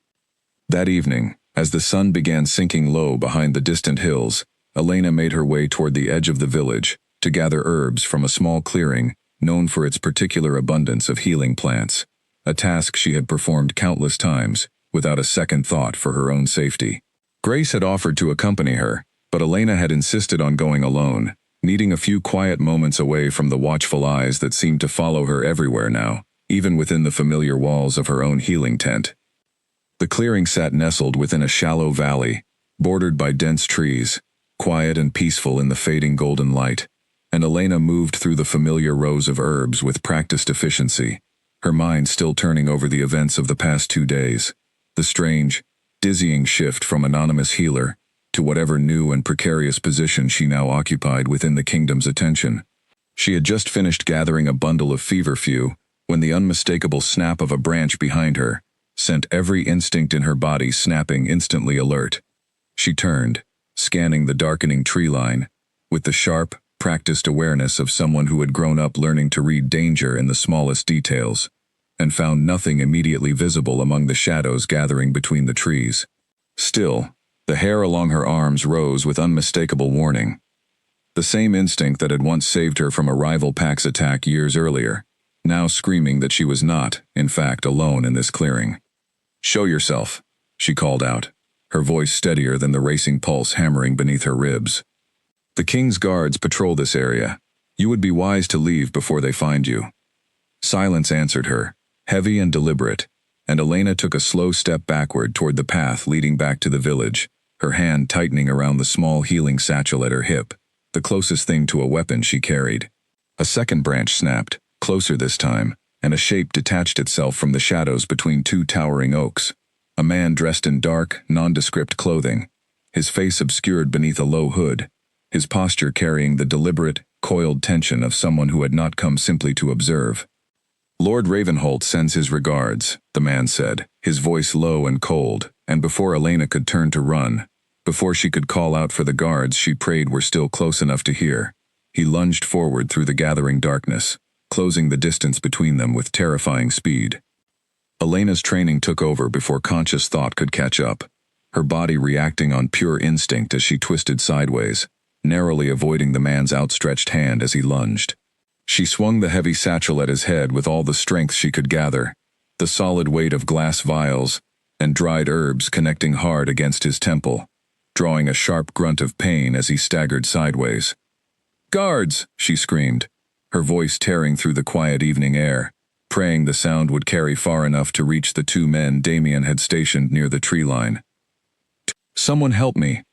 That evening, as the sun began sinking low behind the distant hills, Elena made her way toward the edge of the village to gather herbs from a small clearing known for its particular abundance of healing plants, a task she had performed countless times, without a second thought for her own safety. Grace had offered to accompany her, but Elena had insisted on going alone, needing a few quiet moments away from the watchful eyes that seemed to follow her everywhere now, even within the familiar walls of her own healing tent. The clearing sat nestled within a shallow valley, bordered by dense trees, quiet and peaceful in the fading golden light, and Elena moved through the familiar rows of herbs with practiced efficiency, her mind still turning over the events of the past 2 days, the strange, dizzying shift from anonymous healer to whatever new and precarious position she now occupied within the kingdom's attention. She had just finished gathering a bundle of feverfew when the unmistakable snap of a branch behind her sent every instinct in her body snapping instantly alert. She turned, scanning the darkening tree line, with the sharp, practiced awareness of someone who had grown up learning to read danger in the smallest details, and found nothing immediately visible among the shadows gathering between the trees. Still, the hair along her arms rose with unmistakable warning. The same instinct that had once saved her from a rival pack's attack years earlier, now screaming that she was not, in fact, alone in this clearing. "Show yourself," she called out, her voice steadier than the racing pulse hammering beneath her ribs. "The king's guards patrol this area. You would be wise to leave before they find you." Silence answered her, heavy and deliberate, and Elena took a slow step backward toward the path leading back to the village, her hand tightening around the small healing satchel at her hip, the closest thing to a weapon she carried. A second branch snapped, closer this time, and a shape detached itself from the shadows between 2 towering oaks. A man dressed in dark, nondescript clothing, his face obscured beneath a low hood, his posture carrying the deliberate, coiled tension of someone who had not come simply to observe. "Lord Ravenholt sends his regards," the man said, his voice low and cold, and before Elena could turn to run, before she could call out for the guards she prayed were still close enough to hear, he lunged forward through the gathering darkness, closing the distance between them with terrifying speed. Elena's training took over before conscious thought could catch up, her body reacting on pure instinct as she twisted sideways, narrowly avoiding the man's outstretched hand as he lunged. She swung the heavy satchel at his head with all the strength she could gather, the solid weight of glass vials and dried herbs connecting hard against his temple, drawing a sharp grunt of pain as he staggered sideways. "Guards!" she screamed, her voice tearing through the quiet evening air, praying the sound would carry far enough to reach the two men Damien had stationed near the tree line. "Someone help me!"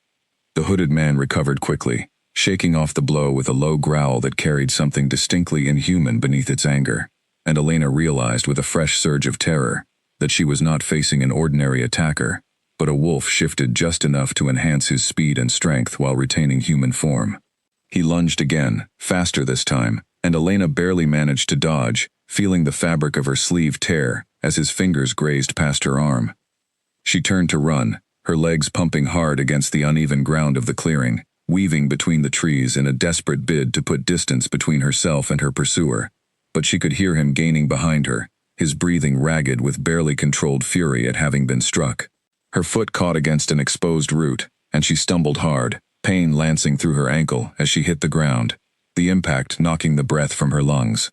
The hooded man recovered quickly, shaking off the blow with a low growl that carried something distinctly inhuman beneath its anger, and Elena realized with a fresh surge of terror that she was not facing an ordinary attacker, but a wolf shifted just enough to enhance his speed and strength while retaining human form. He lunged again, faster this time, and Elena barely managed to dodge, feeling the fabric of her sleeve tear as his fingers grazed past her arm. She turned to run, her legs pumping hard against the uneven ground of the clearing, weaving between the trees in a desperate bid to put distance between herself and her pursuer. But she could hear him gaining behind her, his breathing ragged with barely controlled fury at having been struck. Her foot caught against an exposed root, and she stumbled hard, pain lancing through her ankle as she hit the ground, the impact knocking the breath from her lungs.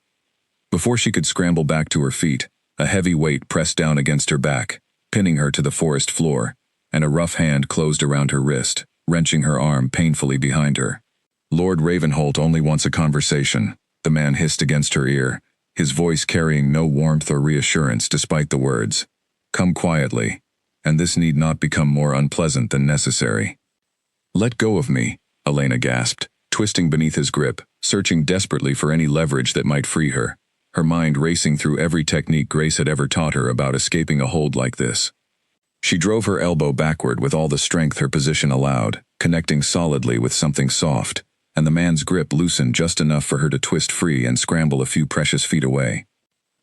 Before she could scramble back to her feet, a heavy weight pressed down against her back, pinning her to the forest floor, and a rough hand closed around her wrist, wrenching her arm painfully behind her. "Lord Ravenholt only wants a conversation," the man hissed against her ear, his voice carrying no warmth or reassurance despite the words. "Come quietly, and this need not become more unpleasant than necessary." "Let go of me," Elena gasped, twisting beneath his grip, searching desperately for any leverage that might free her, her mind racing through every technique Grace had ever taught her about escaping a hold like this. She drove her elbow backward with all the strength her position allowed, connecting solidly with something soft, and the man's grip loosened just enough for her to twist free and scramble a few precious feet away.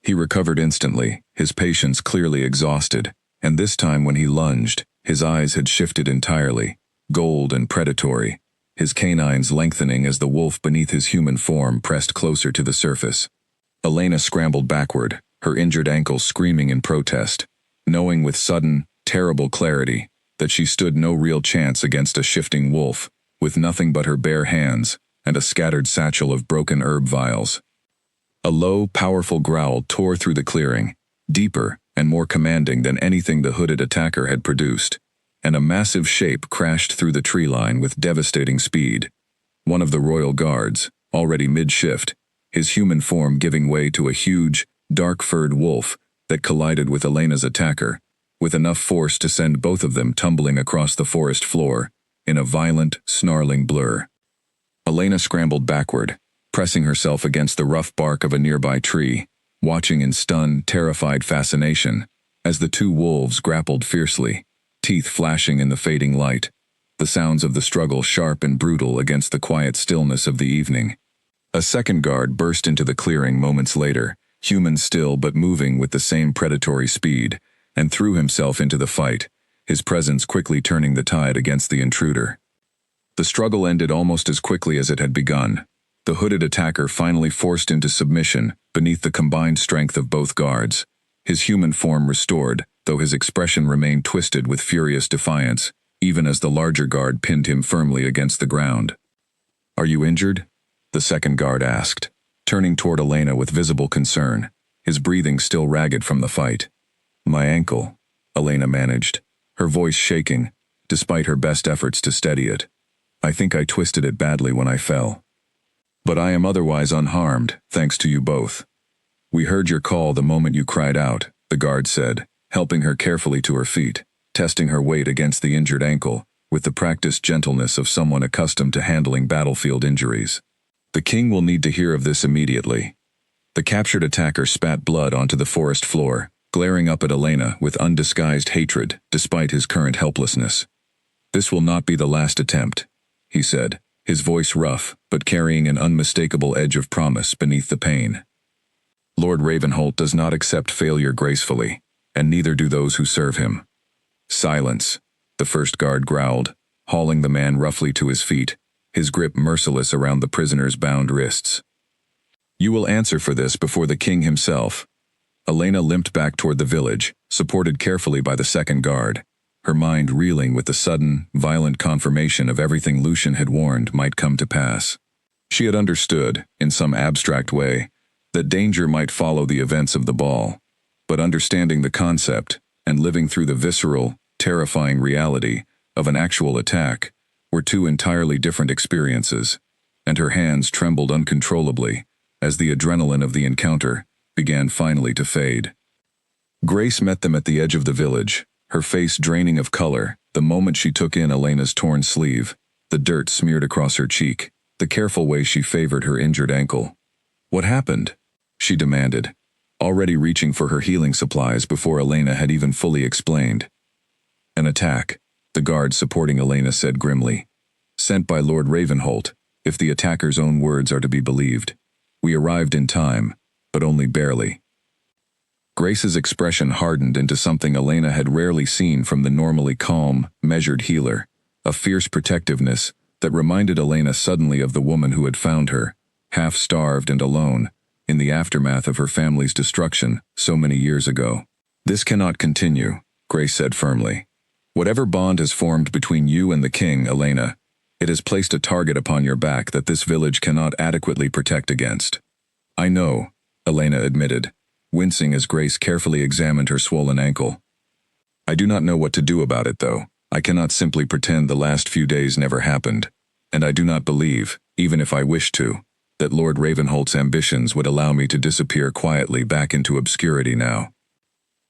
He recovered instantly, his patience clearly exhausted, and this time when he lunged, his eyes had shifted entirely, gold and predatory, his canines lengthening as the wolf beneath his human form pressed closer to the surface. Elena scrambled backward, her injured ankle screaming in protest, knowing with sudden, terrible clarity that she stood no real chance against a shifting wolf, with nothing but her bare hands and a scattered satchel of broken herb vials. A low, powerful growl tore through the clearing, deeper and more commanding than anything the hooded attacker had produced, and a massive shape crashed through the tree line with devastating speed. One of the royal guards, already mid-shift, his human form giving way to a huge, dark-furred wolf that collided with Elena's attacker, with enough force to send both of them tumbling across the forest floor in a violent, snarling blur. Elena scrambled backward, pressing herself against the rough bark of a nearby tree, watching in stunned, terrified fascination as the two wolves grappled fiercely, teeth flashing in the fading light, the sounds of the struggle sharp and brutal against the quiet stillness of the evening. A second guard burst into the clearing moments later, human still but moving with the same predatory speed, and threw himself into the fight, his presence quickly turning the tide against the intruder. The struggle ended almost as quickly as it had begun, the hooded attacker finally forced into submission beneath the combined strength of both guards, his human form restored, though his expression remained twisted with furious defiance, even as the larger guard pinned him firmly against the ground. "Are you injured?" the second guard asked, turning toward Elena with visible concern, his breathing still ragged from the fight. "My ankle," Elena managed, her voice shaking, despite her best efforts to steady it. "I think I twisted it badly when I fell. But I am otherwise unharmed, thanks to you both. We heard your call the moment you cried out," the guard said, helping her carefully to her feet, testing her weight against the injured ankle, with the practiced gentleness of someone accustomed to handling battlefield injuries. "The king will need to hear of this immediately." The captured attacker spat blood onto the forest floor, glaring up at Elena with undisguised hatred despite his current helplessness. "This will not be the last attempt," he said, his voice rough but carrying an unmistakable edge of promise beneath the pain. "Lord Ravenholt does not accept failure gracefully, and neither do those who serve him." "Silence," the first guard growled, hauling the man roughly to his feet, his grip merciless around the prisoner's bound wrists. "You will answer for this before the king himself." Elena limped back toward the village, supported carefully by the second guard, her mind reeling with the sudden, violent confirmation of everything Lucian had warned might come to pass. She had understood, in some abstract way, that danger might follow the events of the ball, but understanding the concept and living through the visceral, terrifying reality of an actual attack were two entirely different experiences, and her hands trembled uncontrollably as the adrenaline of the encounter began finally to fade. Grace met them at the edge of the village, her face draining of color the moment she took in Elena's torn sleeve, the dirt smeared across her cheek, the careful way she favored her injured ankle. "What happened?" she demanded, already reaching for her healing supplies before Elena had even fully explained. "An attack," the guard supporting Elena said grimly. "Sent by Lord Ravenholt, if the attacker's own words are to be believed. We arrived in time, but only barely." Grace's expression hardened into something Elena had rarely seen from the normally calm, measured healer, a fierce protectiveness that reminded Elena suddenly of the woman who had found her, half-starved and alone, in the aftermath of her family's destruction so many years ago. "This cannot continue," Grace said firmly. "Whatever bond has formed between you and the king, Elena, it has placed a target upon your back that this village cannot adequately protect against." "I know," Elena admitted, wincing as Grace carefully examined her swollen ankle. "I do not know what to do about it, though. I cannot simply pretend the last few days never happened, and I do not believe, even if I wished to, that Lord Ravenholt's ambitions would allow me to disappear quietly back into obscurity now."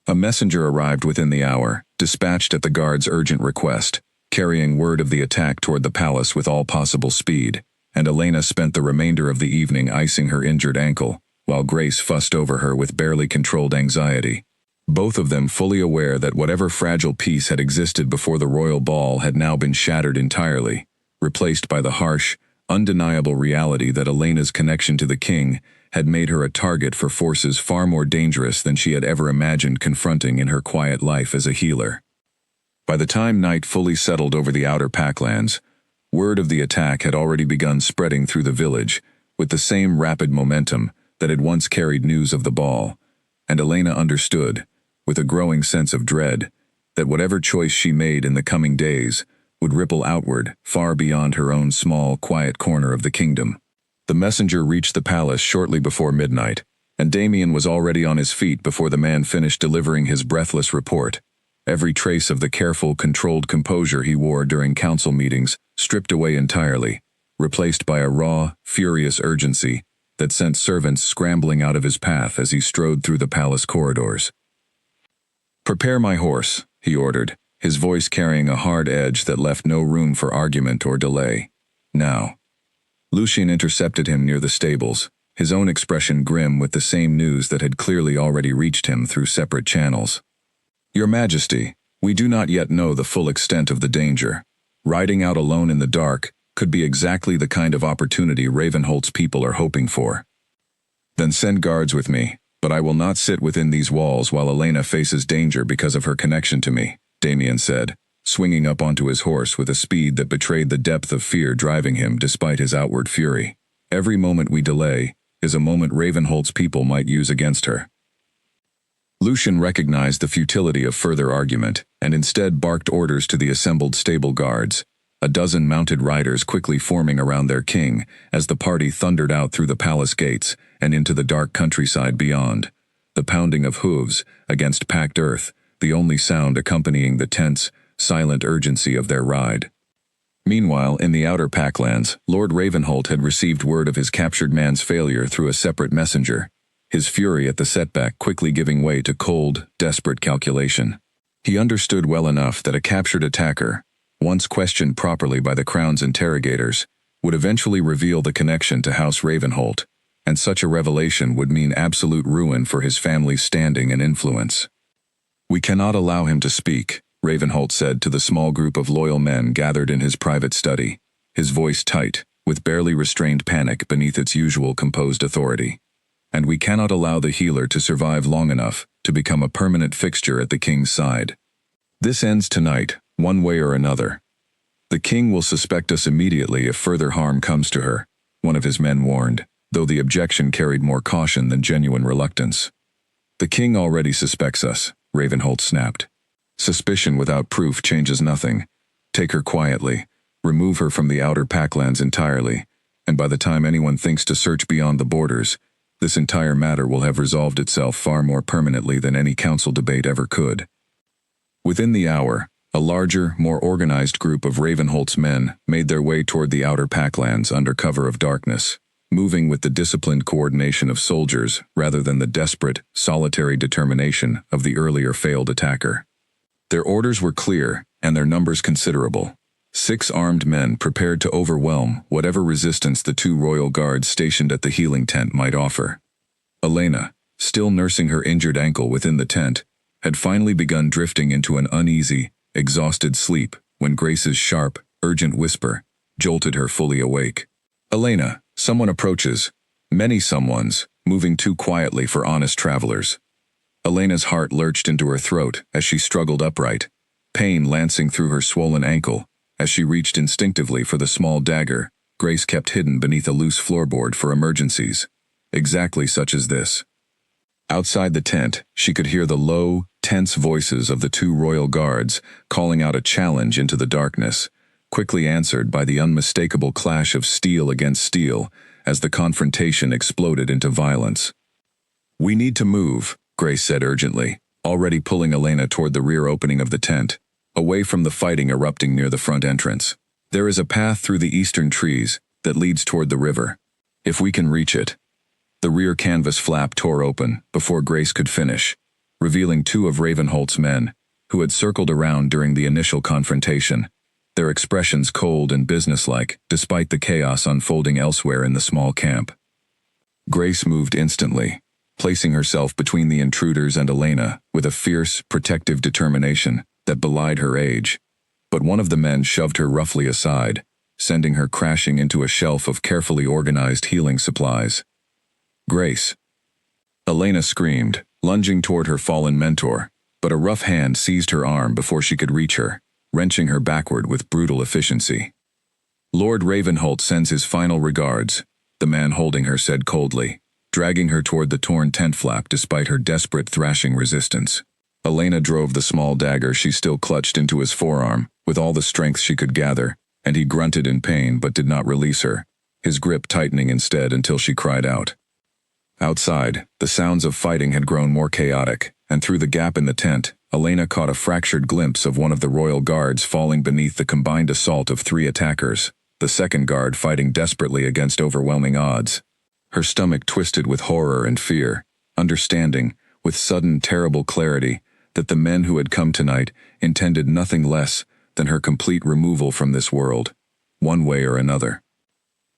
A messenger arrived within the hour, dispatched at the guard's urgent request, carrying word of the attack toward the palace with all possible speed, and Elena spent the remainder of the evening icing her injured ankle, while Grace fussed over her with barely controlled anxiety. Both of them fully aware that whatever fragile peace had existed before the royal ball had now been shattered entirely, replaced by the harsh, undeniable reality that Elena's connection to the king had made her a target for forces far more dangerous than she had ever imagined confronting in her quiet life as a healer. By the time night fully settled over the outer Packlands, word of the attack had already begun spreading through the village, with the same rapid momentum that had once carried news of the ball, and Elena understood, with a growing sense of dread, that whatever choice she made in the coming days would ripple outward far beyond her own small, quiet corner of the kingdom. The messenger reached the palace shortly before midnight, and Damien was already on his feet before the man finished delivering his breathless report, every trace of the careful, controlled composure he wore during council meetings stripped away entirely, replaced by a raw, furious urgency that sent servants scrambling out of his path as he strode through the palace corridors. "Prepare my horse," he ordered, his voice carrying a hard edge that left no room for argument or delay. "Now." Lucian intercepted him near the stables, his own expression grim with the same news that had clearly already reached him through separate channels. "Your Majesty, we do not yet know the full extent of the danger. Riding out alone in the dark could be exactly the kind of opportunity Ravenholt's people are hoping for." "Then send guards with me, but I will not sit within these walls while Elena faces danger because of her connection to me," Damien said, swinging up onto his horse with a speed that betrayed the depth of fear driving him despite his outward fury. "Every moment we delay is a moment Ravenholt's people might use against her." Lucian recognized the futility of further argument, and instead barked orders to the assembled stable guards, a dozen mounted riders quickly forming around their king as the party thundered out through the palace gates and into the dark countryside beyond, the pounding of hooves against packed earth, the only sound accompanying the tense, silent urgency of their ride. Meanwhile, in the outer Packlands, Lord Ravenholt had received word of his captured man's failure through a separate messenger, his fury at the setback quickly giving way to cold, desperate calculation. He understood well enough that a captured attacker, once questioned properly by the Crown's interrogators, would eventually reveal the connection to House Ravenholt, and such a revelation would mean absolute ruin for his family's standing and influence. "We cannot allow him to speak," Ravenholt said to the small group of loyal men gathered in his private study, his voice tight, with barely restrained panic beneath its usual composed authority. "And we cannot allow the healer to survive long enough to become a permanent fixture at the king's side. This ends tonight, one way or another. The king will suspect us immediately if further harm comes to her," one of his men warned, though the objection carried more caution than genuine reluctance. "The king already suspects us," Ravenholt snapped. Suspicion without proof changes nothing. Take her quietly, remove her from the outer Packlands entirely, and by the time anyone thinks to search beyond the borders, this entire matter will have resolved itself far more permanently than any council debate ever could. Within the hour, a larger, more organized group of Ravenholt's men made their way toward the outer Packlands under cover of darkness, moving with the disciplined coordination of soldiers rather than the desperate, solitary determination of the earlier failed attacker. Their orders were clear, and their numbers considerable. 6 armed men prepared to overwhelm whatever resistance the 2 royal guards stationed at the healing tent might offer. Elena, still nursing her injured ankle within the tent, had finally begun drifting into an uneasy, exhausted sleep when Grace's sharp, urgent whisper jolted her fully awake. "Elena, someone approaches. Many someones, moving too quietly for honest travelers." Elena's heart lurched into her throat as she struggled upright, pain lancing through her swollen ankle as she reached instinctively for the small dagger Grace kept hidden beneath a loose floorboard for emergencies, exactly such as this. Outside the tent, she could hear the low, tense voices of the 2 royal guards calling out a challenge into the darkness, quickly answered by the unmistakable clash of steel against steel as the confrontation exploded into violence. "We need to move," Grace said urgently, already pulling Elena toward the rear opening of the tent, away from the fighting erupting near the front entrance. "There is a path through the eastern trees that leads toward the river. If we can reach it." The rear canvas flap tore open before Grace could finish, revealing 2 of Ravenholt's men, who had circled around during the initial confrontation, their expressions cold and businesslike despite the chaos unfolding elsewhere in the small camp. Grace moved instantly, placing herself between the intruders and Elena with a fierce, protective determination that belied her age, but one of the men shoved her roughly aside, sending her crashing into a shelf of carefully organized healing supplies. "Grace!" Elena screamed, lunging toward her fallen mentor, but a rough hand seized her arm before she could reach her, wrenching her backward with brutal efficiency. "Lord Ravenholt sends his final regards," the man holding her said coldly, dragging her toward the torn tent flap despite her desperate thrashing resistance. Elena drove the small dagger she still clutched into his forearm with all the strength she could gather, and he grunted in pain but did not release her, his grip tightening instead until she cried out. Outside, the sounds of fighting had grown more chaotic, and through the gap in the tent, Elena caught a fractured glimpse of one of the royal guards falling beneath the combined assault of 3 attackers, the second guard fighting desperately against overwhelming odds. Her stomach twisted with horror and fear, understanding, with sudden terrible clarity, that the men who had come tonight intended nothing less than her complete removal from this world, one way or another.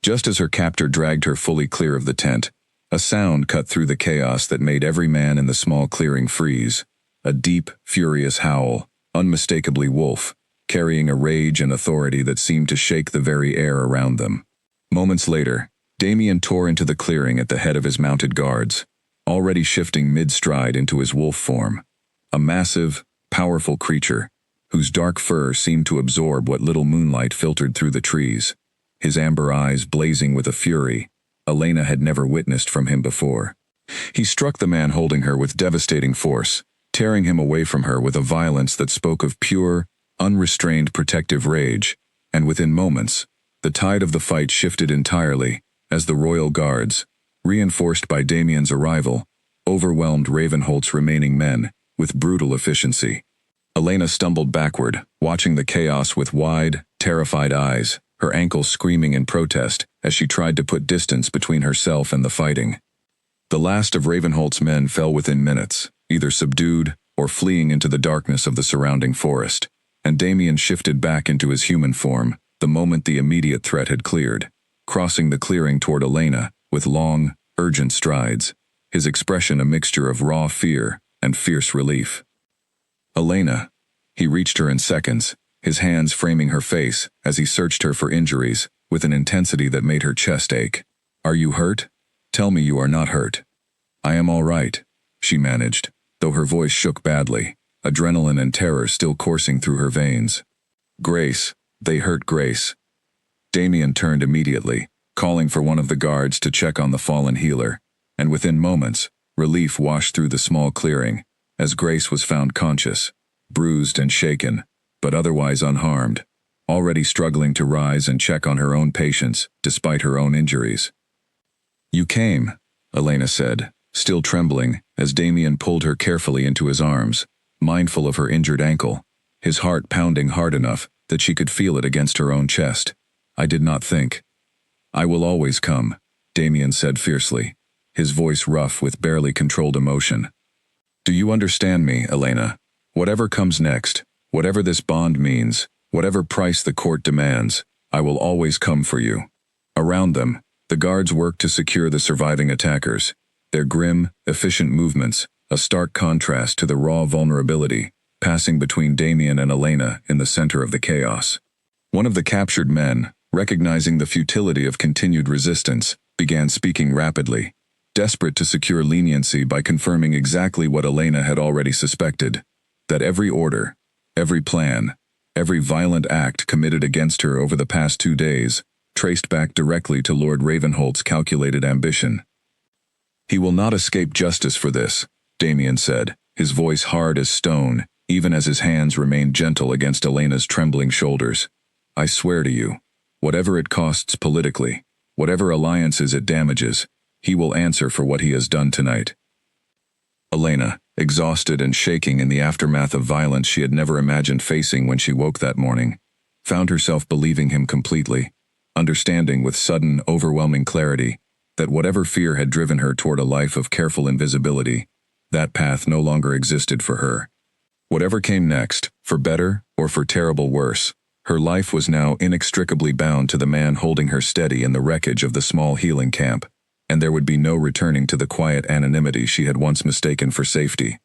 Just as her captor dragged her fully clear of the tent, a sound cut through the chaos that made every man in the small clearing freeze, a deep, furious howl, unmistakably wolf, carrying a rage and authority that seemed to shake the very air around them. Moments later, Damien tore into the clearing at the head of his mounted guards, already shifting mid-stride into his wolf form, a massive, powerful creature, whose dark fur seemed to absorb what little moonlight filtered through the trees, his amber eyes blazing with a fury Elena had never witnessed from him before. He struck the man holding her with devastating force, tearing him away from her with a violence that spoke of pure, unrestrained protective rage, and within moments, the tide of the fight shifted entirely as the royal guards, reinforced by Damien's arrival, overwhelmed Ravenholt's remaining men with brutal efficiency. Elena stumbled backward, watching the chaos with wide, terrified eyes, her ankles screaming in protest as she tried to put distance between herself and the fighting. The last of Ravenholt's men fell within minutes, either subdued or fleeing into the darkness of the surrounding forest, and Damien shifted back into his human form the moment the immediate threat had cleared, crossing the clearing toward Elena with long, urgent strides, his expression a mixture of raw fear and fierce relief. "Elena." He reached her in seconds, his hands framing her face as he searched her for injuries with an intensity that made her chest ache. "Are you hurt? Tell me you are not hurt." "I am all right," she managed, though her voice shook badly, adrenaline and terror still coursing through her veins. "Grace, they hurt Grace." Damien turned immediately, calling for one of the guards to check on the fallen healer, and within moments, relief washed through the small clearing, as Grace was found conscious, bruised and shaken, but otherwise unharmed, already struggling to rise and check on her own patience, despite her own injuries. "You came," Elena said, still trembling, as Damien pulled her carefully into his arms, mindful of her injured ankle, his heart pounding hard enough that she could feel it against her own chest. "I did not think." "I will always come," Damien said fiercely, his voice rough with barely controlled emotion. "Do you understand me, Elena? Whatever comes next, whatever this bond means, whatever price the court demands, I will always come for you." Around them, the guards worked to secure the surviving attackers, their grim, efficient movements, a stark contrast to the raw vulnerability, passing between Damien and Elena in the center of the chaos. One of the captured men, recognizing the futility of continued resistance, began speaking rapidly, desperate to secure leniency by confirming exactly what Elena had already suspected, that every order, every plan, every violent act committed against her over the past 2 days traced back directly to Lord Ravenholt's calculated ambition. "He will not escape justice for this," Damien said, his voice hard as stone, even as his hands remained gentle against Elena's trembling shoulders. "I swear to you, whatever it costs politically, whatever alliances it damages, he will answer for what he has done tonight." Elena, exhausted and shaking in the aftermath of violence she had never imagined facing when she woke that morning, found herself believing him completely, understanding with sudden, overwhelming clarity that whatever fear had driven her toward a life of careful invisibility, that path no longer existed for her. Whatever came next, for better or for terrible worse, her life was now inextricably bound to the man holding her steady in the wreckage of the small healing camp, and there would be no returning to the quiet anonymity she had once mistaken for safety.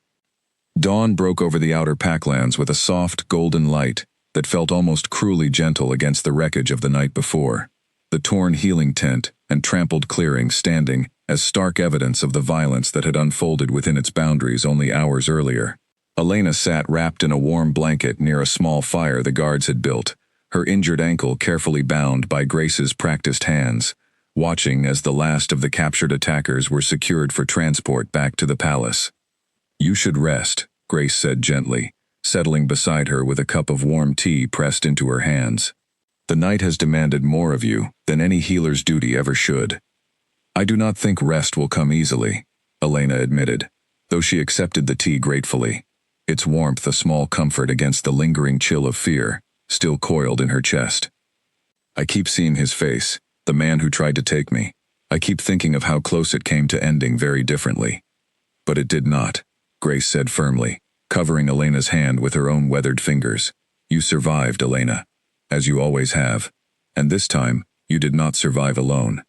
Dawn broke over the outer packlands with a soft, golden light that felt almost cruelly gentle against the wreckage of the night before, the torn healing tent and trampled clearing standing as stark evidence of the violence that had unfolded within its boundaries only hours earlier. Elena sat wrapped in a warm blanket near a small fire the guards had built, her injured ankle carefully bound by Grace's practiced hands, watching as the last of the captured attackers were secured for transport back to the palace. "You should rest," Grace said gently, settling beside her with a cup of warm tea pressed into her hands. "The night has demanded more of you than any healer's duty ever should." "I do not think rest will come easily," Elena admitted, though she accepted the tea gratefully, its warmth a small comfort against the lingering chill of fear still coiled in her chest. "I keep seeing his face, the man who tried to take me. I keep thinking of how close it came to ending very differently." "But it did not," Grace said firmly, covering Elena's hand with her own weathered fingers. "You survived, Elena, as you always have, and this time, you did not survive alone."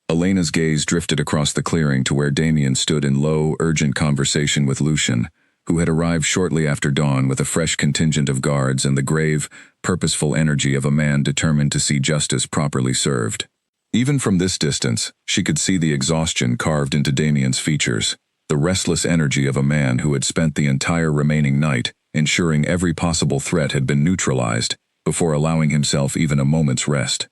Elena's gaze drifted across the clearing to where Damien stood in low, urgent conversation with Lucian, who had arrived shortly after dawn with a fresh contingent of guards and the grave, purposeful energy of a man determined to see justice properly served. Even from this distance, she could see the exhaustion carved into Damien's features, the restless energy of a man who had spent the entire remaining night ensuring every possible threat had been neutralized before allowing himself even a moment's rest.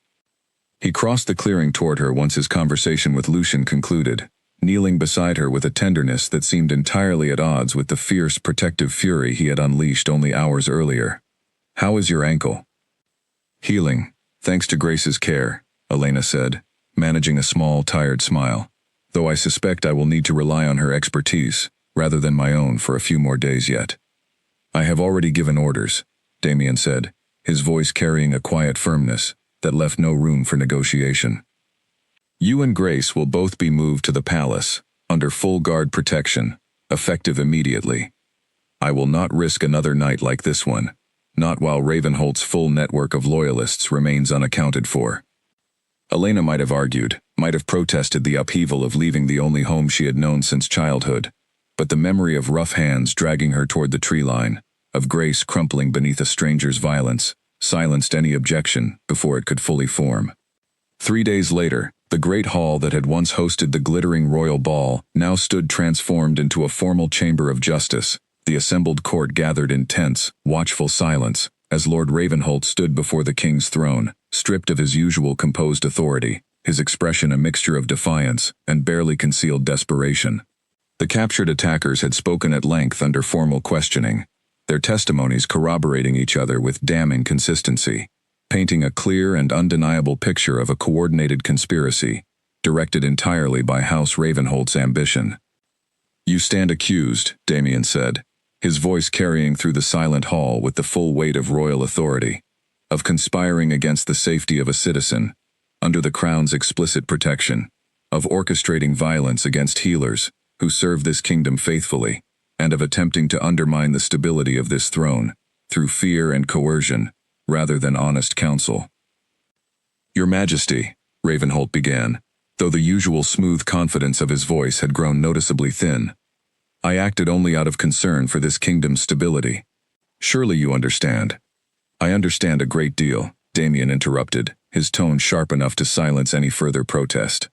He crossed the clearing toward her once his conversation with Lucian concluded, kneeling beside her with a tenderness that seemed entirely at odds with the fierce, protective fury he had unleashed only hours earlier. "How is your ankle?" "Healing, thanks to Grace's care," Elena said, managing a small, tired smile, "though I suspect I will need to rely on her expertise, rather than my own for a few more days yet." "I have already given orders," Damien said, his voice carrying a quiet firmness that left no room for negotiation. "You and Grace will both be moved to the palace, under full guard protection, effective immediately. I will not risk another night like this one, not while Ravenholt's full network of loyalists remains unaccounted for." Elena might have argued, might have protested the upheaval of leaving the only home she had known since childhood, but the memory of rough hands dragging her toward the tree line, of Grace crumpling beneath a stranger's violence, silenced any objection before it could fully form. 3 days later, the great hall that had once hosted the glittering royal ball now stood transformed into a formal chamber of justice. The assembled court gathered in tense, watchful silence, as Lord Ravenholt stood before the king's throne, stripped of his usual composed authority, his expression a mixture of defiance and barely concealed desperation. The captured attackers had spoken at length under formal questioning, their testimonies corroborating each other with damning consistency, painting a clear and undeniable picture of a coordinated conspiracy, directed entirely by House Ravenholt's ambition. "You stand accused," Damien said, his voice carrying through the silent hall with the full weight of royal authority, "of conspiring against the safety of a citizen, under the crown's explicit protection, of orchestrating violence against healers who serve this kingdom faithfully, and of attempting to undermine the stability of this throne, through fear and coercion, rather than honest counsel." "Your Majesty," Ravenholt began, though the usual smooth confidence of his voice had grown noticeably thin, "I acted only out of concern for this kingdom's stability. Surely you understand." "I understand a great deal," Damien interrupted, his tone sharp enough to silence any further protest.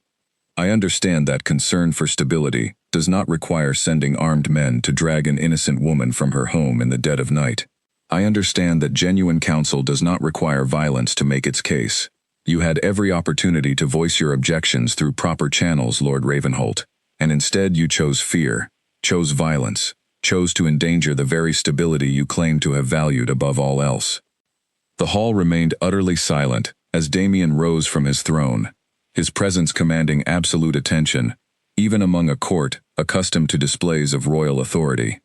"I understand that concern for stability does not require sending armed men to drag an innocent woman from her home in the dead of night. I understand that genuine counsel does not require violence to make its case. You had every opportunity to voice your objections through proper channels, Lord Ravenholt, and instead you chose fear, chose violence, chose to endanger the very stability you claim to have valued above all else." The hall remained utterly silent as Damien rose from his throne, his presence commanding absolute attention, even among a court accustomed to displays of royal authority.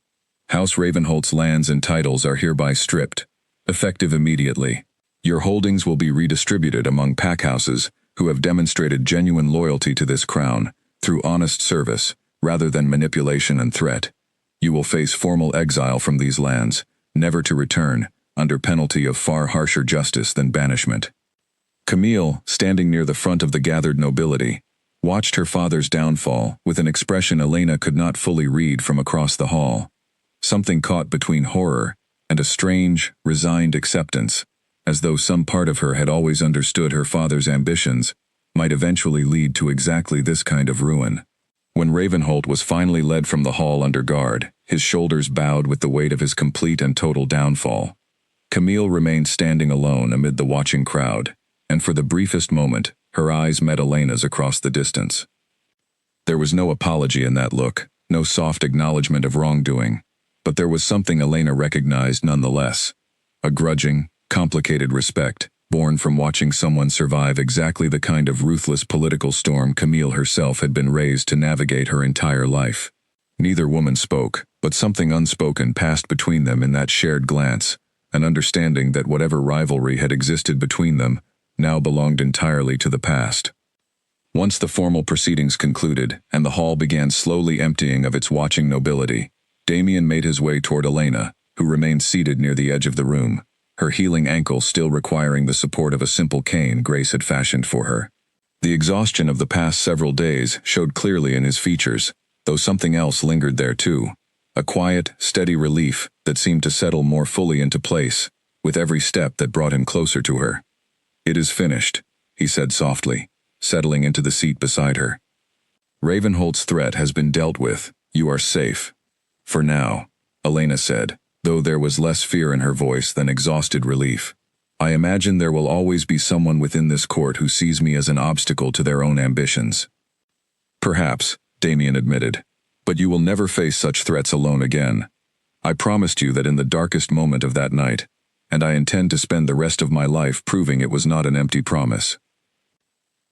"House Ravenholt's lands and titles are hereby stripped, effective immediately. Your holdings will be redistributed among packhouses who have demonstrated genuine loyalty to this crown through honest service rather than manipulation and threat. You will face formal exile from these lands, never to return, under penalty of far harsher justice than banishment." Camille, standing near the front of the gathered nobility, watched her father's downfall with an expression Elena could not fully read from across the hall. Something caught between horror and a strange, resigned acceptance, as though some part of her had always understood her father's ambitions might eventually lead to exactly this kind of ruin. When Ravenholt was finally led from the hall under guard, his shoulders bowed with the weight of his complete and total downfall, Camille remained standing alone amid the watching crowd, and for the briefest moment, her eyes met Elena's across the distance. There was no apology in that look, no soft acknowledgement of wrongdoing, but there was something Elena recognized nonetheless, a grudging, complicated respect, born from watching someone survive exactly the kind of ruthless political storm Camille herself had been raised to navigate her entire life. Neither woman spoke, but something unspoken passed between them in that shared glance, an understanding that whatever rivalry had existed between them now belonged entirely to the past. Once the formal proceedings concluded, and the hall began slowly emptying of its watching nobility, Damien made his way toward Elena, who remained seated near the edge of the room, her healing ankle still requiring the support of a simple cane Grace had fashioned for her. The exhaustion of the past several days showed clearly in his features, though something else lingered there too, a quiet, steady relief that seemed to settle more fully into place, with every step that brought him closer to her. "It is finished," he said softly, settling into the seat beside her. "Ravenholt's threat has been dealt with. You are safe. For now," Elena said, though there was less fear in her voice than exhausted relief. "I imagine there will always be someone within this court who sees me as an obstacle to their own ambitions." "Perhaps," Damien admitted, "but you will never face such threats alone again. I promised you that in the darkest moment of that night, and I intend to spend the rest of my life proving it was not an empty promise."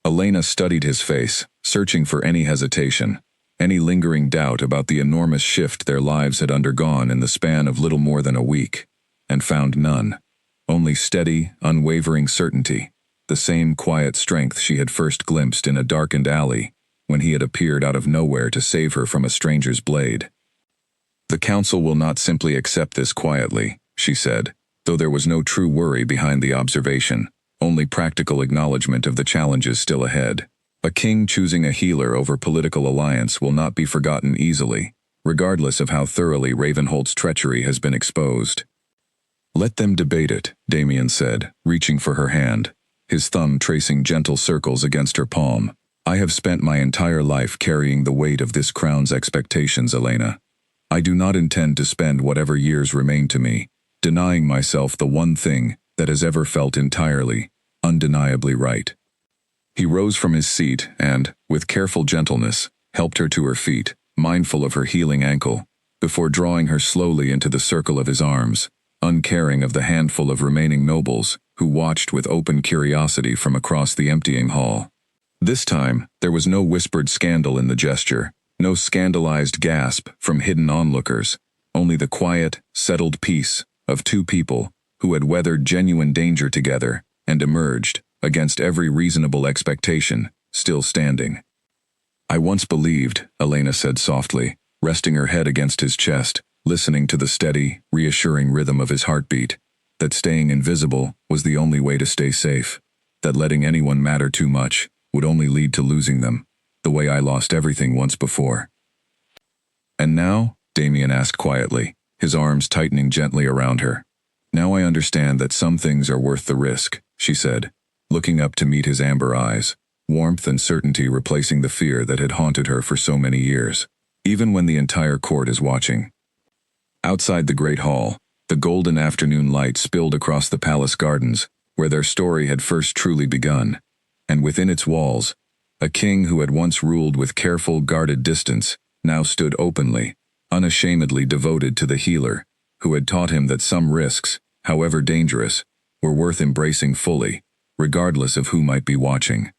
Elena studied his face, searching for any hesitation, any lingering doubt about the enormous shift their lives had undergone in the span of little more than a week, and found none. Only steady, unwavering certainty, the same quiet strength she had first glimpsed in a darkened alley when he had appeared out of nowhere to save her from a stranger's blade. "The council will not simply accept this quietly," she said, though there was no true worry behind the observation, only practical acknowledgement of the challenges still ahead. A king choosing a healer over political alliance will not be forgotten easily, regardless of how thoroughly Ravenholt's treachery has been exposed. "Let them debate it," Damien said, reaching for her hand, his thumb tracing gentle circles against her palm. "I have spent my entire life carrying the weight of this crown's expectations, Elena. I do not intend to spend whatever years remain to me denying myself the one thing that has ever felt entirely, undeniably right." He rose from his seat and, with careful gentleness, helped her to her feet, mindful of her healing ankle, before drawing her slowly into the circle of his arms, uncaring of the handful of remaining nobles who watched with open curiosity from across the emptying hall. This time, there was no whispered scandal in the gesture, no scandalized gasp from hidden onlookers, only the quiet, settled peace of two people who had weathered genuine danger together and emerged, against every reasonable expectation, still standing. "I once believed," Elena said softly, resting her head against his chest, listening to the steady, reassuring rhythm of his heartbeat, that staying invisible was the only way to stay safe, that letting anyone matter too much would only lead to losing them, the way I lost everything once before. "And now?" Damien asked quietly, his arms tightening gently around her. "Now I understand that some things are worth the risk," she said, looking up to meet his amber eyes, warmth and certainty replacing the fear that had haunted her for so many years, even when the entire court is watching. Outside the great hall, the golden afternoon light spilled across the palace gardens, where their story had first truly begun, and within its walls, a king who had once ruled with careful, guarded distance, now stood openly, unashamedly devoted to the healer, who had taught him that some risks, however dangerous, were worth embracing fully, regardless of who might be watching.